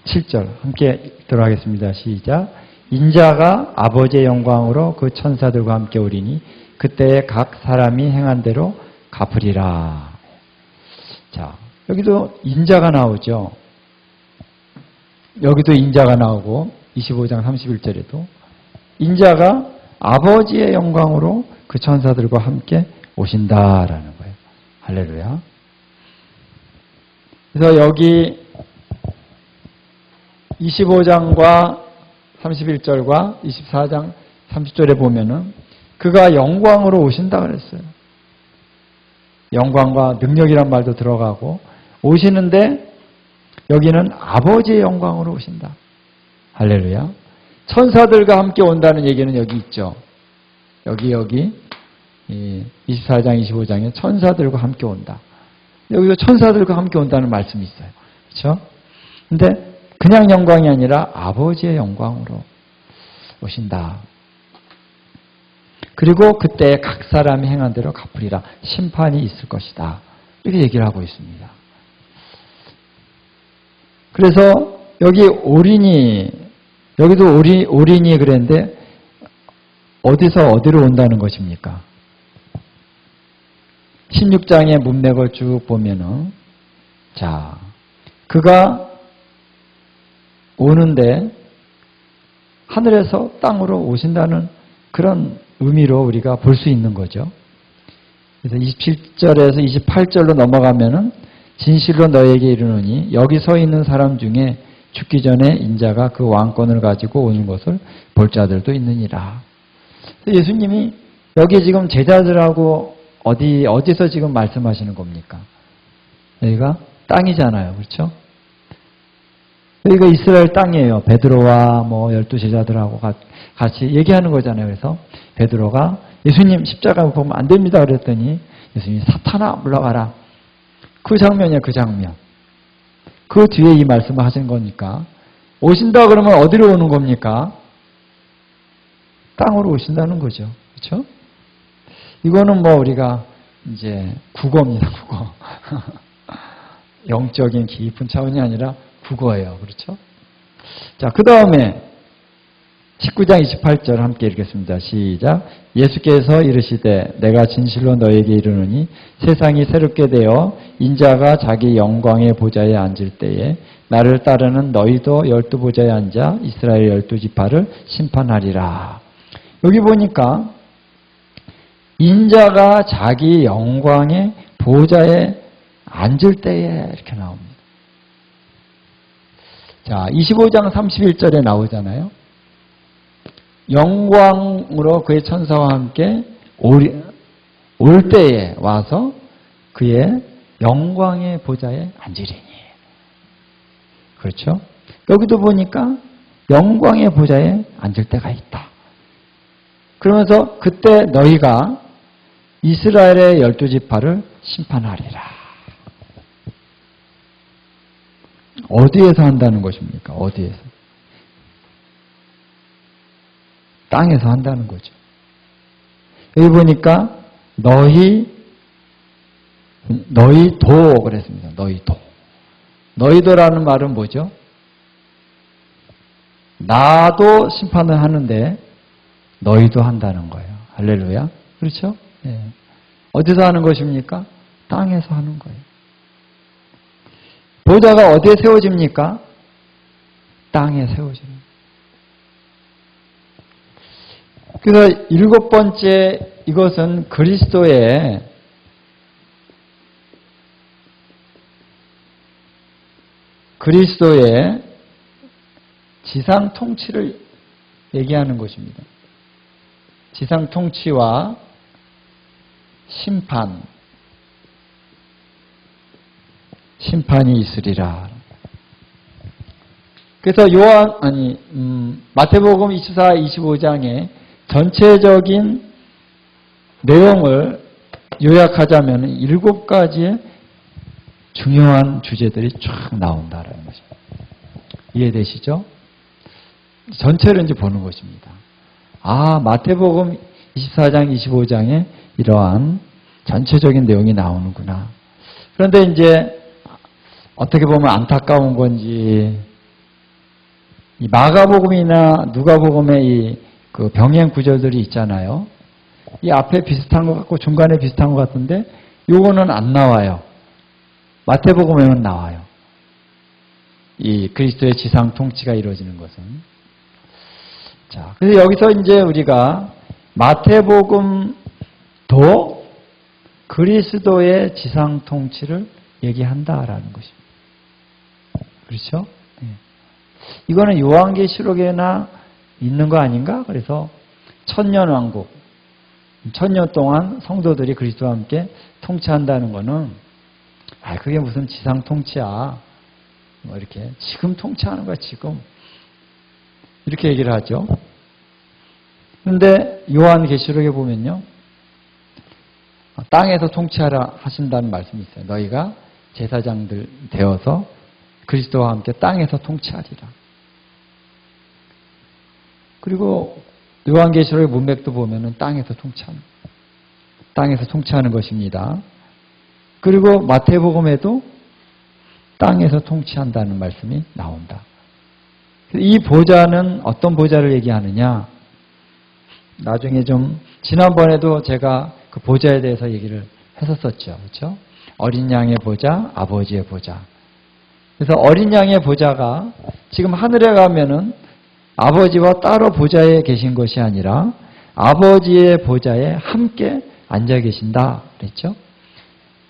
27절 함께 읽도록 하겠습니다. 시작. 인자가 아버지의 영광으로 그 천사들과 함께 오리니 그때에 각 사람이 행한 대로 갚으리라. 자, 여기도 인자가 나오죠. 여기도 인자가 나오고 25장 31절에도 인자가 아버지의 영광으로 그 천사들과 함께 오신다라는 거예요. 할렐루야. 그래서 여기 25장과 31절과 24장 30절에 보면은 그가 영광으로 오신다 그랬어요. 영광과 능력이란 말도 들어가고 오시는데 여기는 아버지의 영광으로 오신다. 할렐루야. 천사들과 함께 온다는 얘기는 여기 있죠. 여기 24장 25장에 천사들과 함께 온다. 여기도 천사들과 함께 온다는 말씀이 있어요. 그렇죠? 근데 그냥 영광이 아니라 아버지의 영광으로 오신다. 그리고 그때 각 사람이 행한 대로 갚으리라. 심판이 있을 것이다. 이렇게 얘기를 하고 있습니다. 그래서 여기 오리니, 여기도 오리니 그랬는데 어디서 어디로 온다는 것입니까? 16장의 문맥을 쭉 보면은 자, 그가 오는데 하늘에서 땅으로 오신다는 그런 의미로 우리가 볼 수 있는 거죠. 그래서 27절에서 28절로 넘어가면은 진실로 너에게 이르노니 여기 서 있는 사람 중에 죽기 전에 인자가 그 왕권을 가지고 오는 것을 볼 자들도 있느니라. 예수님이 여기 지금 제자들하고 어디서 지금 말씀하시는 겁니까? 여기가 땅이잖아요. 그렇죠? 여기가 이스라엘 땅이에요. 베드로와 12 제자들하고 같이 얘기하는 거잖아요. 그래서 베드로가 예수님 십자가 보면 안 됩니다. 그랬더니 예수님이 사탄아 물러가라. 그 장면이에요. 그 장면. 그 뒤에 이 말씀을 하신 거니까 오신다 그러면 어디로 오는 겁니까? 땅으로 오신다는 거죠. 그렇죠? 이거는 우리가 이제 국어입니다. 국어. 영적인 깊은 차원이 아니라 국어예요. 그렇죠? 자, 그 다음에 19장 28절 함께 읽겠습니다. 시작. 예수께서 이르시되 내가 진실로 너에게 이르노니 세상이 새롭게 되어 인자가 자기 영광의 보좌에 앉을 때에 나를 따르는 너희도 12 보좌에 앉아 이스라엘 12지파를 심판하리라. 여기 보니까 인자가 자기 영광의 보좌에 앉을 때에 이렇게 나옵니다. 자, 25장 31절에 나오잖아요. 영광으로 그의 천사와 함께 올 때에 와서 그의 영광의 보좌에 앉으리니. 그렇죠? 여기도 보니까 영광의 보좌에 앉을 때가 있다. 그러면서 그때 너희가 이스라엘의 12지파를 심판하리라. 어디에서 한다는 것입니까? 어디에서? 땅에서 한다는 거죠. 여기 보니까 너희도 그랬습니다. 너희도라는 말은 뭐죠? 나도 심판을 하는데 너희도 한다는 거예요. 할렐루야. 그렇죠? 네. 어디서 하는 것입니까? 땅에서 하는 거예요. 보좌가 어디에 세워집니까? 땅에 세워지는 거예요. 그래서 7번째 이것은 그리스도의 지상 통치를 얘기하는 것입니다. 지상 통치와 심판이 있으리라. 그래서 마태복음 24, 25장에 전체적인 내용을 요약하자면 7가지의 중요한 주제들이 쫙 나온다는 것입니다. 이해되시죠? 전체를 이제 보는 것입니다. 마태복음 24장, 25장에 이러한 전체적인 내용이 나오는구나. 그런데 이제 어떻게 보면 안타까운 건지 이 마가복음이나 누가복음의 이 그 병행 구절들이 있잖아요. 이 앞에 비슷한 것 같고 중간에 비슷한 것 같은데 요거는 안 나와요. 마태복음에는 나와요. 이 그리스도의 지상 통치가 이루어지는 것은. 자, 그래서 여기서 이제 우리가 마태복음도 그리스도의 지상 통치를 얘기한다라는 것입니다. 그렇죠? 네. 이거는 요한계시록에나 있는 거 아닌가? 그래서 천년왕국, 천년 동안 성도들이 그리스도와 함께 통치한다는 거는 그게 무슨 지상 통치야. 뭐 이렇게 지금 통치하는 거야, 지금. 이렇게 얘기를 하죠. 그런데 요한계시록에 보면요. 땅에서 통치하라 하신다는 말씀이 있어요. 너희가 제사장들 되어서 그리스도와 함께 땅에서 통치하리라. 그리고 요한계시록의 문맥도 보면은 땅에서 통치하는 것입니다. 그리고 마태복음에도 땅에서 통치한다는 말씀이 나온다. 이 보좌는 어떤 보좌를 얘기하느냐? 나중에 좀 지난번에도 제가 그 보좌에 대해서 얘기를 했었었죠. 그렇죠? 어린 양의 보좌, 아버지의 보좌. 그래서 어린 양의 보좌가 지금 하늘에 가면은 아버지와 따로 보좌에 계신 것이 아니라 아버지의 보좌에 함께 앉아 계신다 그랬죠.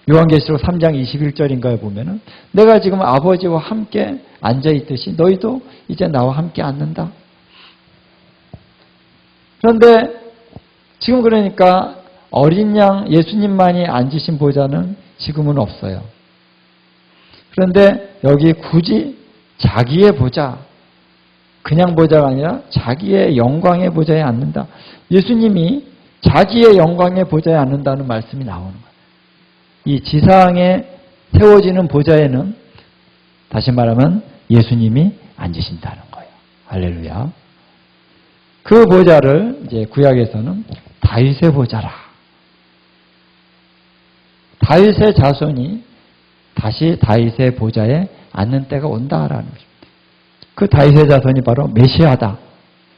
요한계시록 3장 21절인가에 보면은 내가 지금 아버지와 함께 앉아 있듯이 너희도 이제 나와 함께 앉는다. 그런데 지금 그러니까 어린 양 예수님만이 앉으신 보좌는 지금은 없어요. 그런데 여기 굳이 자기의 보좌, 그냥 보좌가 아니라 자기의 영광의 보좌에 앉는다. 예수님이 자기의 영광의 보좌에 앉는다는 말씀이 나오는 거예요. 이 지상에 세워지는 보좌에는 다시 말하면 예수님이 앉으신다는 거예요. 할렐루야. 그 보좌를 이제 구약에서는 다윗의 보좌라. 다윗의 자손이 다시 다윗의 보좌에 앉는 때가 온다라는 것입니다. 그 다윗의 자손이 바로 메시아다.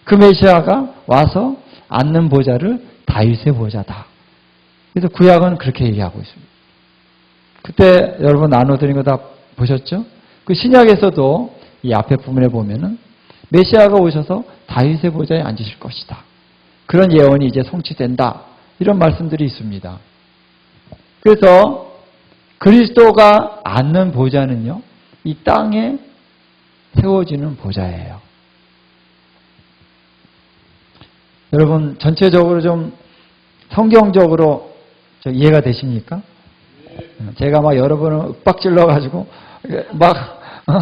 그 메시아가 와서 앉는 보좌를 다윗의 보좌다. 그래서 구약은 그렇게 얘기하고 있습니다. 그때 여러분 나눠드린 거 다 보셨죠? 그 신약에서도 이 앞에 부분에 보면은 메시아가 오셔서 다윗의 보좌에 앉으실 것이다. 그런 예언이 이제 성취된다. 이런 말씀들이 있습니다. 그래서 그리스도가 앉는 보좌는요, 이 땅에 세워지는 보좌예요. 여러분 전체적으로 좀 성경적으로 이해가 되십니까? 제가 막 여러분을 윽박질러 가지고 막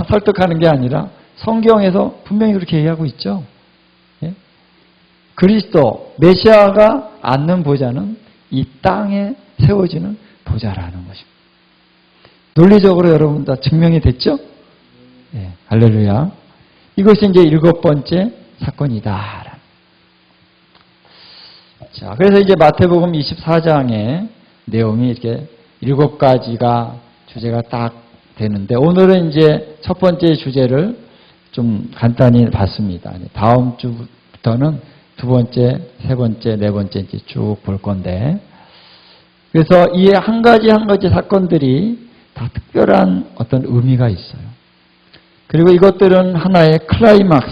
설득하는 게 아니라 성경에서 분명히 그렇게 얘기하고 있죠. 예? 그리스도 메시아가 앉는 보좌는 이 땅에 세워지는 보좌라는 것입니다. 논리적으로 여러분 다 증명이 됐죠? 예, 할렐루야. 이것이 이제 7번째 사건이다. 자, 그래서 이제 마태복음 24장의 내용이 이렇게 7가지가 주제가 딱 되는데, 오늘은 이제 첫 번째 주제를 좀 간단히 봤습니다. 다음 주부터는 두 번째, 세 번째, 네 번째 이제 쭉 볼 건데, 그래서 이 한 가지 한 가지 사건들이 다 특별한 어떤 의미가 있어요. 그리고 이것들은 하나의 클라이막스,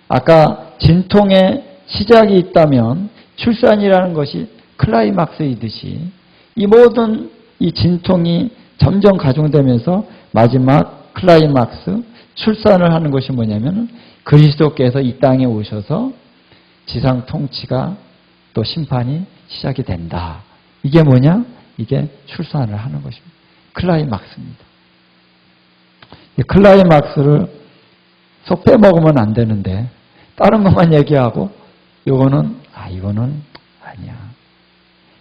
아까 진통의 시작이 있다면 출산이라는 것이 클라이막스이듯이 이 모든 이 진통이 점점 가중되면서 마지막 클라이막스, 출산을 하는 것이 뭐냐면 그리스도께서 이 땅에 오셔서 지상 통치가 또 심판이 시작이 된다. 이게 뭐냐? 이게 출산을 하는 것입니다. 클라이막스입니다. 이 클라이막스를 쏙 빼먹으면 안 되는데 다른 것만 얘기하고 이거는 아니야.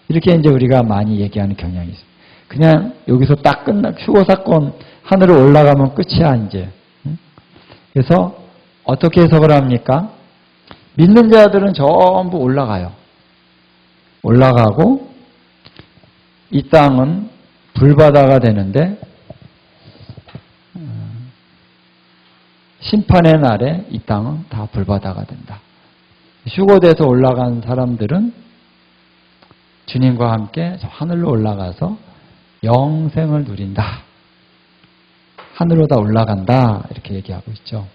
이렇게 이제 우리가 많이 얘기하는 경향이 있습니다. 그냥 여기서 딱 휴거 사건 하늘에 올라가면 끝이야 이제. 그래서 어떻게 해석을 합니까? 믿는 자들은 전부 올라가요. 올라가고 이 땅은 불바다가 되는데 심판의 날에 이 땅은 다 불바다가 된다. 휴거돼서 올라간 사람들은 주님과 함께 저 하늘로 올라가서 영생을 누린다. 하늘로 다 올라간다. 이렇게 얘기하고 있죠.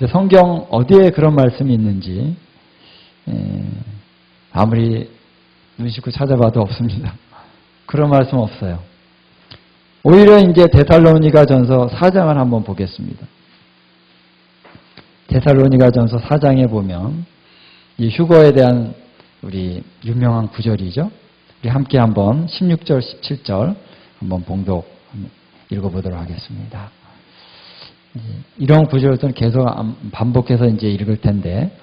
성경 어디에 그런 말씀이 있는지 아무리 눈 씻고 찾아봐도 없습니다. 그런 말씀 없어요. 오히려 이제 데살로니가전서 4장을 한번 보겠습니다. 데살로니가전서 4장에 보면 이 휴거에 대한 우리 유명한 구절이죠. 우리 함께 한번 16절, 17절 한번 봉독 읽어보도록 하겠습니다. 이런 구절들은 계속 반복해서 이제 읽을 텐데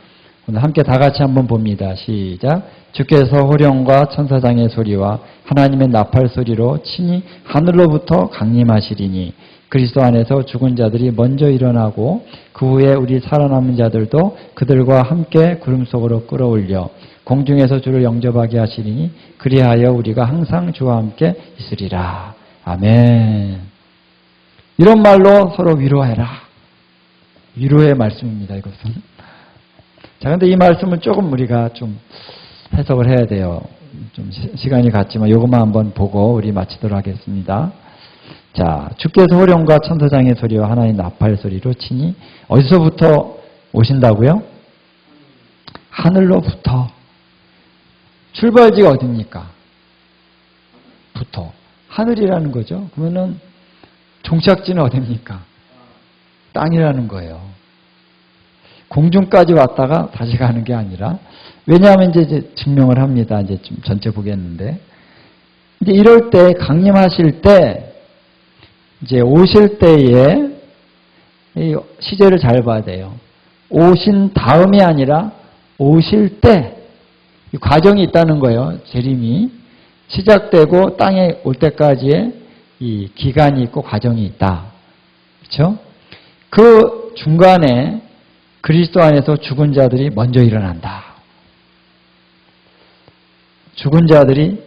오늘 함께 다 같이 한번 봅니다. 시작. 주께서 호령과 천사장의 소리와 하나님의 나팔 소리로 친히 하늘로부터 강림하시리니 그리스도 안에서 죽은 자들이 먼저 일어나고 그 후에 우리 살아남은 자들도 그들과 함께 구름 속으로 끌어올려 공중에서 주를 영접하게 하시리니 그리하여 우리가 항상 주와 함께 있으리라. 아멘. 이런 말로 서로 위로해라. 위로의 말씀입니다. 이것은. 자, 근데 이 말씀을 조금 우리가 좀 해석을 해야 돼요. 좀 시간이 갔지만 이것만 한번 보고 우리 마치도록 하겠습니다. 자, 주께서 호령과 천사장의 소리와 하나님 나팔 소리로 치니 어디서부터 오신다고요? 하늘로부터. 출발지가 어딥니까? 부터. 하늘이라는 거죠. 그러면은 종착지는 어딥니까? 땅이라는 거예요. 공중까지 왔다가 다시 가는 게 아니라, 왜냐하면 이제 증명을 합니다. 이제 좀 전체 보겠는데. 이제 이럴 때, 강림하실 때, 이제 오실 때에, 이 시제를 잘 봐야 돼요. 오신 다음이 아니라, 오실 때, 이 과정이 있다는 거예요. 재림이. 시작되고 땅에 올 때까지의 이 기간이 있고 과정이 있다. 그렇죠? 그 중간에 그리스도 안에서 죽은 자들이 먼저 일어난다. 죽은 자들이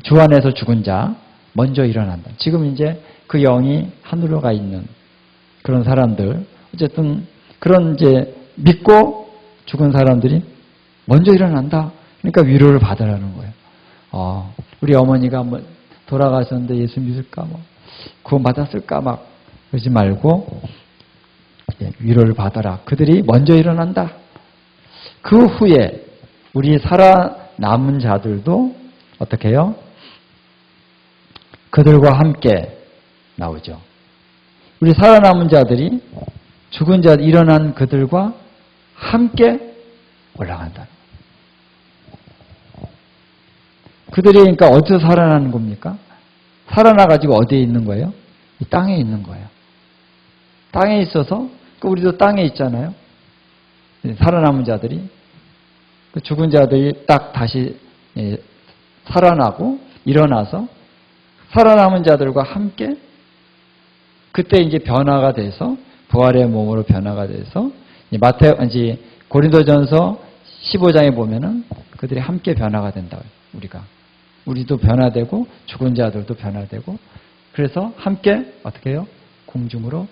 주 안에서 죽은 자 먼저 일어난다. 지금 이제 그 영이 하늘로 가 있는 그런 사람들, 어쨌든 그런 이제 믿고 죽은 사람들이 먼저 일어난다. 그러니까 위로를 받으라는 거예요. 우리 어머니가 뭐 돌아가셨는데 예수 믿을까, 뭐 구원받았을까 막 그러지 말고 위로를 받아라. 그들이 먼저 일어난다. 그 후에 우리 살아남은 자들도 어떻게 해요? 그들과 함께 나오죠. 우리 살아남은 자들이 죽은 자 일어난 그들과 함께 올라간다. 그들이 그러니까 어디서 살아나는 겁니까? 살아나가지고 어디에 있는 거예요? 이 땅에 있는 거예요. 땅에 있어서, 우리도 땅에 있잖아요. 살아남은 자들이, 죽은 자들이 딱 다시 살아나고 일어나서 살아남은 자들과 함께 그때 이제 변화가 돼서 부활의 몸으로 변화가 돼서 이제 고린도전서 15장에 보면은 그들이 함께 변화가 된다. 우리도 변화되고 죽은 자들도 변화되고 그래서 함께 어떻게 해요? 공중으로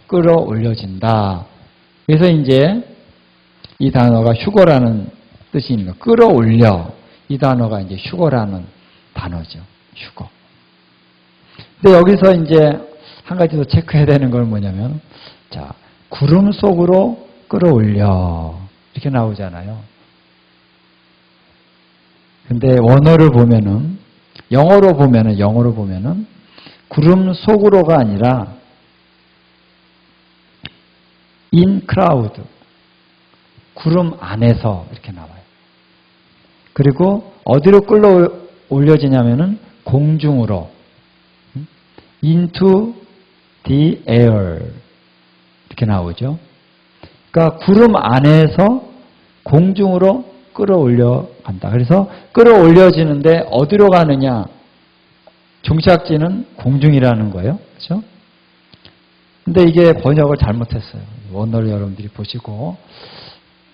끌어올려진다. 그래서 이제 이 단어가 휴거라는 뜻이 있는 거. 끌어올려. 이 단어가 이제 휴거라는 단어죠. 휴거. 근데 여기서 이제 한 가지 더 체크해야 되는 건 뭐냐면, 자, 구름 속으로 끌어올려. 이렇게 나오잖아요. 근데 원어를 보면은, 영어로 보면은, 구름 속으로가 아니라, in cloud. 구름 안에서 이렇게 나와요. 그리고 어디로 끌어올려지냐면은, 공중으로. into the air. 이렇게 나오죠. 그러니까 구름 안에서 공중으로 끌어올려 간다. 그래서 끌어올려지는데 어디로 가느냐? 종착지는 공중이라는 거예요. 그렇죠? 근데 이게 번역을 잘못했어요. 원어를 여러분들이 보시고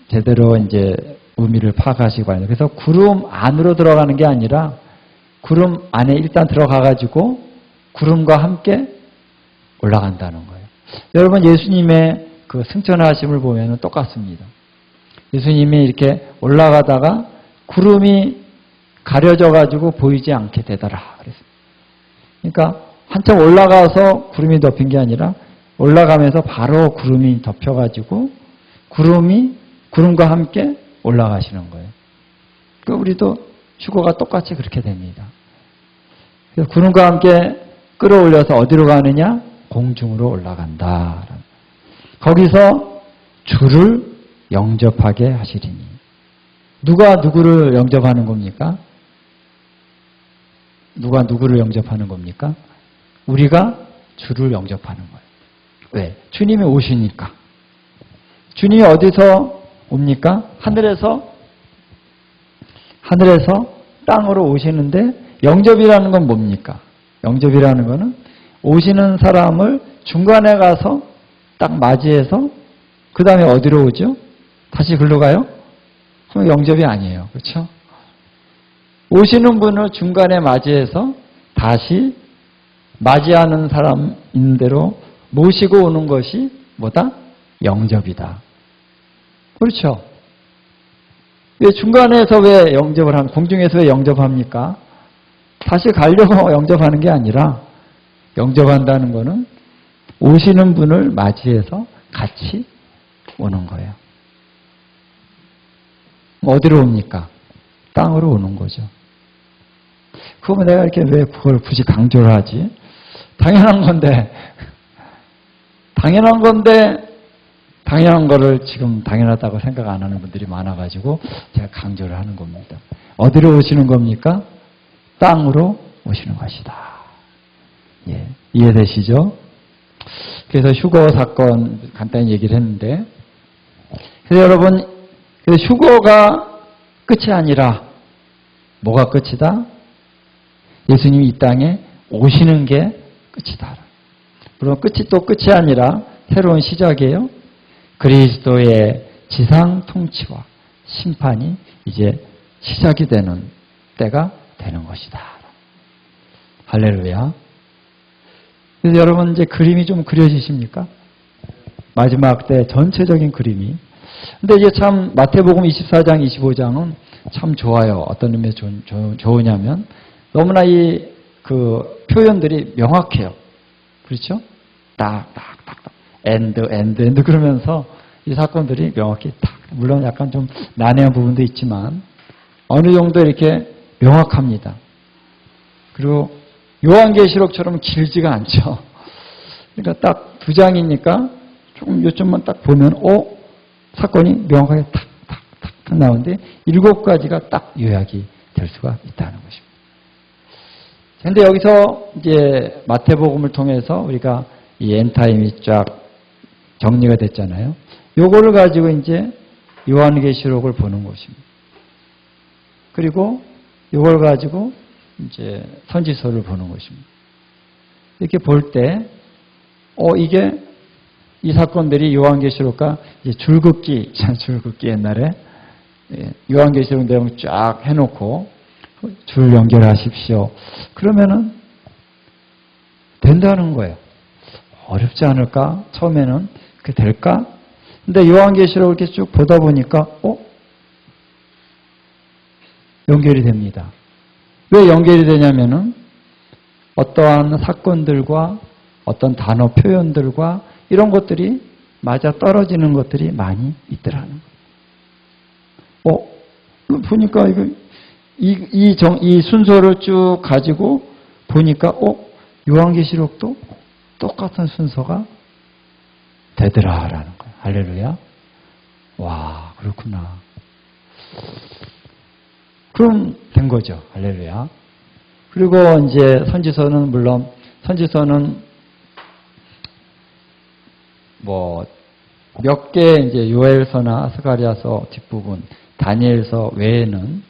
제대로 이제 의미를 파악하시고 하는. 그래서 구름 안으로 들어가는 게 아니라 구름 안에 일단 들어가 가지고 구름과 함께 올라간다는 거예요. 여러분 예수님의 그 승천하심을 보면 똑같습니다. 예수님이 이렇게 올라가다가 구름이 가려져 가지고 보이지 않게 되더라. 그러니까 한참 올라가서 구름이 덮인 게 아니라 올라가면서 바로 구름이 덮여가지고 구름과 함께 올라가시는 거예요. 그러니까 우리도 휴거가 똑같이 그렇게 됩니다. 그래서 구름과 함께 끌어올려서 어디로 가느냐? 공중으로 올라간다. 거기서 주를 영접하게 하시리니. 누가 누구를 영접하는 겁니까? 누가 누구를 영접하는 겁니까? 우리가 주를 영접하는 거예요. 왜? 주님이 오시니까. 주님이 어디서 옵니까? 하늘에서 땅으로 오시는데 영접이라는 건 뭡니까? 영접이라는 거는 오시는 사람을 중간에 가서 딱 맞이해서 그 다음에 어디로 오죠? 다시 글로 가요? 그럼 영접이 아니에요. 그렇죠? 오시는 분을 중간에 맞이해서 다시 맞이하는 사람 있는 대로 모시고 오는 것이 뭐다? 영접이다. 그렇죠? 왜 중간에서 왜 영접을 하면 공중에서 왜 영접합니까? 다시 가려고 영접하는 게 아니라 영접한다는 거는 오시는 분을 맞이해서 같이 오는 거예요. 어디로 옵니까? 땅으로 오는 거죠. 그러면 내가 이렇게 왜 그걸 굳이 강조를 하지? 당연한 거를 지금 당연하다고 생각 안 하는 분들이 많아가지고 제가 강조를 하는 겁니다. 어디로 오시는 겁니까? 땅으로 오시는 것이다. 예, 이해되시죠? 그래서 휴거 사건 간단히 얘기를 했는데, 그래서 여러분, 휴거가 끝이 아니라 뭐가 끝이다? 예수님이 이 땅에 오시는 게 끝이다. 물론 끝이 아니라 새로운 시작이에요. 그리스도의 지상 통치와 심판이 이제 시작이 되는 때가 되는 것이다. 할렐루야. 그래서 여러분 이제 그림이 좀 그려지십니까? 마지막 때 전체적인 그림이. 근데 이제 참 마태복음 24장, 25장은 참 좋아요. 어떤 의미에서 좋으냐면 너무나 이 그 표현들이 명확해요. 그렇죠? 딱 엔드 그러면서 이 사건들이 명확히 딱, 물론 약간 좀 난해한 부분도 있지만 어느 정도 이렇게 명확합니다. 그리고 요한계시록처럼 길지가 않죠. 그러니까 딱 두 장이니까 조금 요점만 딱 보면 사건이 명확하게 탁 나오는데 7가지가 딱 요약이 될 수가 있다는 것입니다. 그런데 여기서 이제 마태복음을 통해서 우리가 이 엔타임이 쫙 정리가 됐잖아요. 요거를 가지고 이제 요한계시록을 보는 것입니다. 그리고 요걸 가지고 이제 선지서를 보는 것입니다. 이렇게 볼 때, 이게 이 사건들이 요한계시록과 이제 줄긋기 옛날에 요한계시록 내용 쫙 해놓고 줄 연결하십시오. 그러면은 된다는 거예요. 어렵지 않을까? 처음에는 그게 될까? 근데 요한계시록을 이렇게 쭉 보다 보니까 연결이 됩니다. 왜 연결이 되냐면은 어떠한 사건들과 어떤 단어 표현들과 이런 것들이 맞아 떨어지는 것들이 많이 있더라는 거예요. 보니까 이 순서를 쭉 가지고 보니까 요한계시록도 똑같은 순서가 되더라라는 거예요. 할렐루야. 와, 그렇구나. 그럼 된 거죠. 할렐루야. 그리고 이제 선지서는 물론 뭐 몇 개 이제 요엘서나 스가랴서 뒷부분, 다니엘서 외에는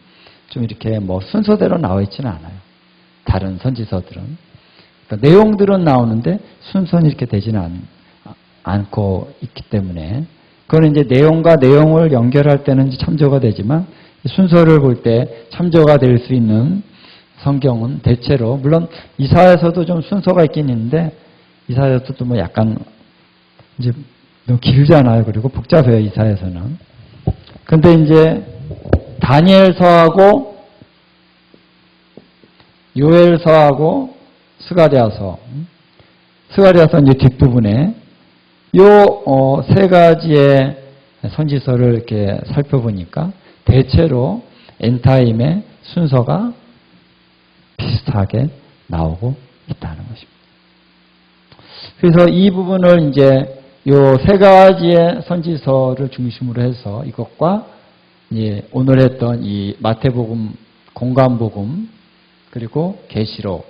좀 이렇게 뭐 순서대로 나와 있지는 않아요. 다른 선지서들은. 그러니까 내용들은 나오는데 순서는 이렇게 되지는 않고 있기 때문에 그거는 이제 내용과 내용을 연결할 때는 참조가 되지만 순서를 볼 때 참조가 될 수 있는 성경은 대체로 물론 이사야서도 좀 순서가 있긴 있는데 이사야서도 뭐 약간 이제 너무 길잖아요. 그리고 복잡해요, 이사야서는. 근데 이제 다니엘서하고 요엘서하고 스가랴서 이제 뒷부분에 요 세 가지의 선지서를 이렇게 살펴보니까 대체로 엔타임의 순서가 비슷하게 나오고 있다는 것입니다. 그래서 이 부분을 이제 요 세 가지의 선지서를 중심으로 해서 이것과 이제 오늘 했던 이 마태복음, 공관복음, 그리고 계시록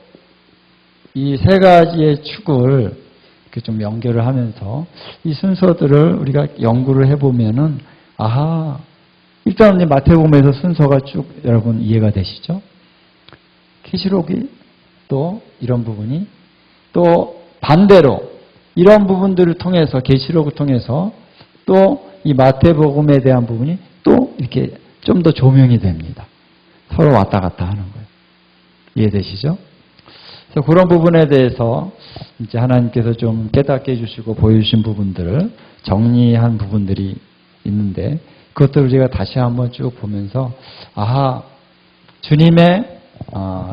이 세 가지의 축을 이렇게 좀 연결을 하면서 이 순서들을 우리가 연구를 해보면은 아하, 일단 이제 마태복음에서 순서가 쭉 여러분 이해가 되시죠? 계시록이 또 이런 부분이 또 반대로 이런 부분들을 통해서 계시록을 통해서 또 이 마태복음에 대한 부분이 또 이렇게 좀 더 조명이 됩니다. 서로 왔다 갔다 하는 거예요. 이해되시죠? 그래서 그런 부분에 대해서 이제 하나님께서 좀 깨닫게 해주시고 보여주신 부분들을 정리한 부분들이 있는데 그것들을 제가 다시 한번 쭉 보면서 아하, 주님의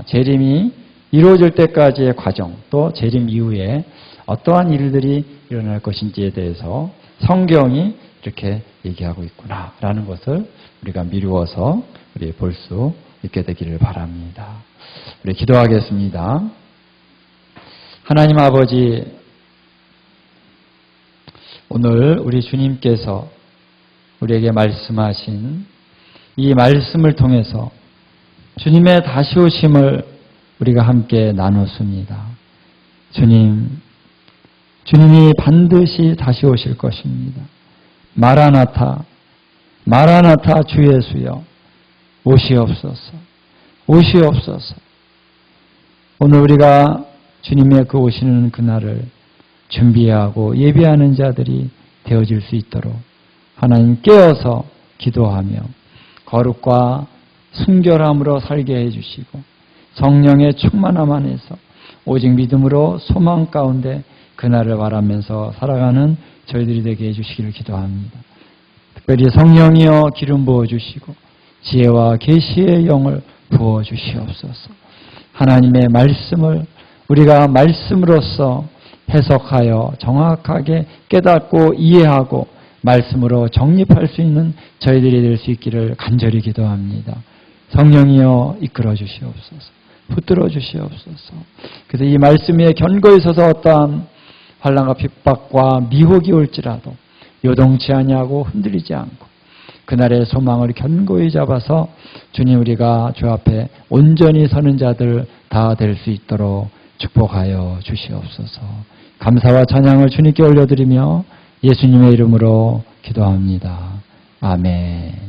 재림이 이루어질 때까지의 과정 또 재림 이후에 어떠한 일들이 일어날 것인지에 대해서 성경이 이렇게 얘기하고 있구나라는 것을 우리가 미루어서 우리 볼 수 있게 되기를 바랍니다. 우리 기도하겠습니다. 하나님 아버지, 오늘 우리 주님께서 우리에게 말씀하신 이 말씀을 통해서 주님의 다시 오심을 우리가 함께 나눴습니다. 주님이 반드시 다시 오실 것입니다. 마라나타, 마라나타 주 예수여, 오시옵소서, 오시옵소서. 오늘 우리가 주님의 그 오시는 그날을 준비하고 예비하는 자들이 되어질 수 있도록 하나님 깨어서 기도하며 거룩과 순결함으로 살게 해주시고 성령의 충만함 안에서 오직 믿음으로 소망 가운데 그날을 바라면서 살아가는 저희들이 되게 해주시기를 기도합니다. 특별히 성령이여 기름 부어주시고 지혜와 계시의 영을 부어주시옵소서. 하나님의 말씀을 우리가 말씀으로써 해석하여 정확하게 깨닫고 이해하고 말씀으로 정립할 수 있는 저희들이 될 수 있기를 간절히 기도합니다. 성령이여 이끌어 주시옵소서. 붙들어 주시옵소서. 그래서 이 말씀 위에 견고히 서서 어떠한 환난과 핍박과 미혹이 올지라도 요동치 아니하고 흔들리지 않고 그날의 소망을 견고히 잡아서 주님 우리가 주 앞에 온전히 서는 자들 다 될 수 있도록 축복하여 주시옵소서. 감사와 찬양을 주님께 올려드리며 예수님의 이름으로 기도합니다. 아멘.